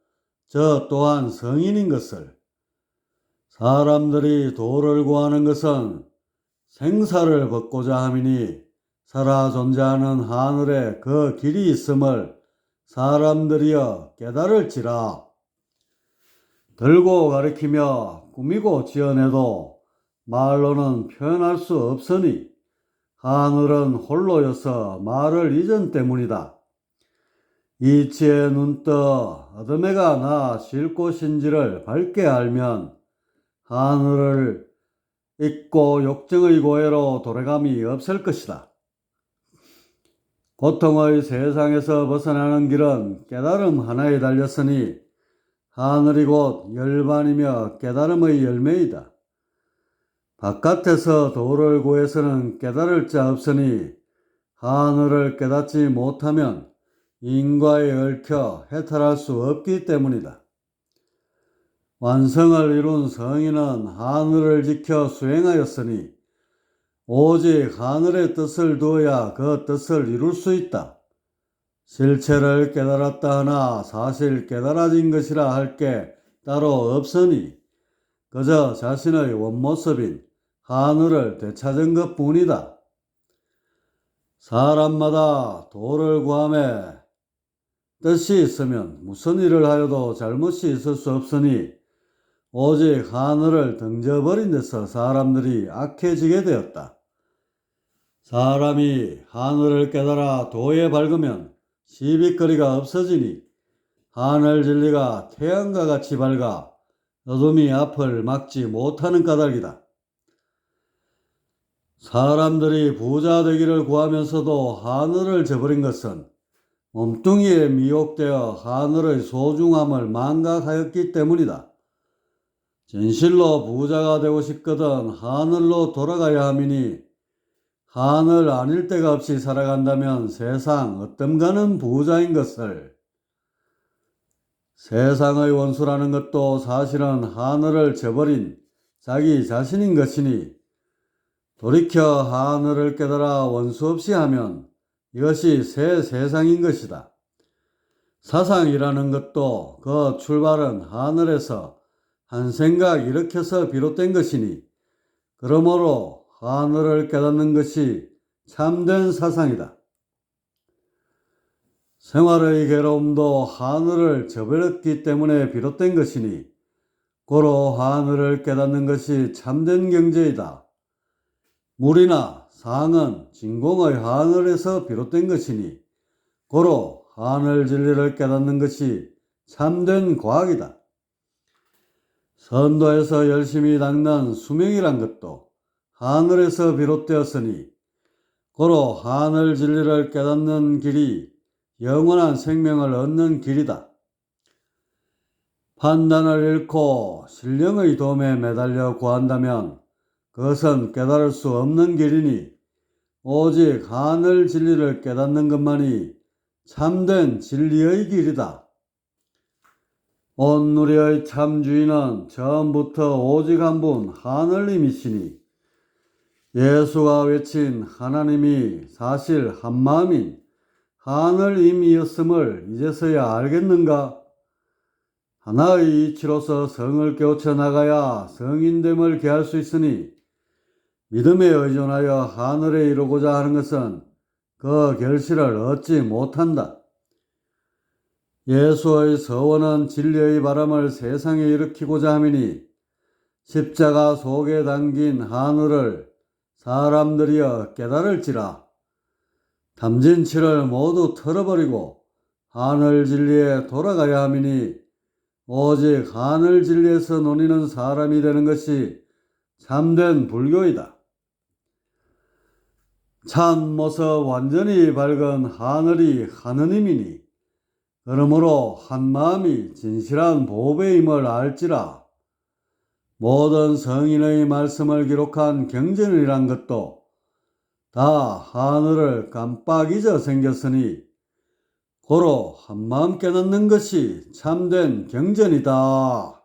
저 또한 성인인 것을. 사람들이 도를 구하는 것은 생사를 벗고자 함이니 살아 존재하는 하늘에 그 길이 있음을 사람들이여 깨달을지라. 들고 가리키며 꾸미고 지어내도 말로는 표현할 수 없으니 하늘은 홀로여서 말을 잊은 때문이다. 이치에 눈떠 어둠에가 나 쉴 곳인지를 밝게 알면 하늘을 잊고 욕정의 고해로 돌아감이 없을 것이다. 고통의 세상에서 벗어나는 길은 깨달음 하나에 달렸으니 하늘이 곧 열반이며 깨달음의 열매이다. 바깥에서 도를 구해서는 깨달을 자 없으니 하늘을 깨닫지 못하면 인과에 얽혀 해탈할 수 없기 때문이다. 완성을 이룬 성인은 하늘을 지켜 수행하였으니 오직 하늘의 뜻을 두어야 그 뜻을 이룰 수 있다. 실체를 깨달았다 하나 사실 깨달아진 것이라 할 게 따로 없으니 그저 자신의 원모습인 하늘을 되찾은 것뿐이다. 사람마다 도를 구함에 뜻이 있으면 무슨 일을 하여도 잘못이 있을 수 없으니 오직 하늘을 던져버린 데서 사람들이 악해지게 되었다. 사람이 하늘을 깨달아 도에 밝으면 시비거리가 없어지니 하늘 진리가 태양과 같이 밝아 어둠이 앞을 막지 못하는 까닭이다. 사람들이 부자 되기를 구하면서도 하늘을 저버린 것은 몸뚱이에 미혹되어 하늘의 소중함을 망각하였기 때문이다. 진실로 부자가 되고 싶거든 하늘로 돌아가야 함이니 하늘 아닐 데가 없이 살아간다면 세상 어떤가는 부자인 것을. 세상의 원수라는 것도 사실은 하늘을 저버린 자기 자신인 것이니 돌이켜 하늘을 깨달아 원수 없이 하면 이것이 새 세상인 것이다. 사상이라는 것도 그 출발은 하늘에서 한 생각 일으켜서 비롯된 것이니 그러므로 하늘을 깨닫는 것이 참된 사상이다. 생활의 괴로움도 하늘을 저버렸기 때문에 비롯된 것이니 고로 하늘을 깨닫는 것이 참된 경제이다. 물이나 상은 진공의 하늘에서 비롯된 것이니 고로 하늘 진리를 깨닫는 것이 참된 과학이다. 선도에서 열심히 닦는 수명이란 것도 하늘에서 비롯되었으니 고로 하늘 진리를 깨닫는 길이 영원한 생명을 얻는 길이다. 판단을 잃고 신령의 도움에 매달려 구한다면 그것은 깨달을 수 없는 길이니 오직 하늘 진리를 깨닫는 것만이 참된 진리의 길이다. 온누리의 참주인은 처음부터 오직 한 분 하늘님이시니 예수가 외친 하나님이 사실 한마음인 하늘임이었음을 이제서야 알겠는가? 하나의 이치로서 성을 깨우쳐 나가야 성인됨을 개할 수 있으니 믿음에 의존하여 하늘에 이루고자 하는 것은 그 결실을 얻지 못한다. 예수의 서원은 진리의 바람을 세상에 일으키고자 함이니 십자가 속에 담긴 하늘을 사람들이여 깨달을지라. 탐진치를 모두 털어버리고 하늘 진리에 돌아가야 함이니 오직 하늘 진리에서 논의는 사람이 되는 것이 참된 불교이다. 참모습 완전히 밝은 하늘이 하느님이니 그러므로 한마음이 진실한 보배임을 알지라. 모든 성인의 말씀을 기록한 경전이란 것도 다 하늘을 깜빡 잊어 생겼으니 고로 한마음 깨닫는 것이 참된 경전이다.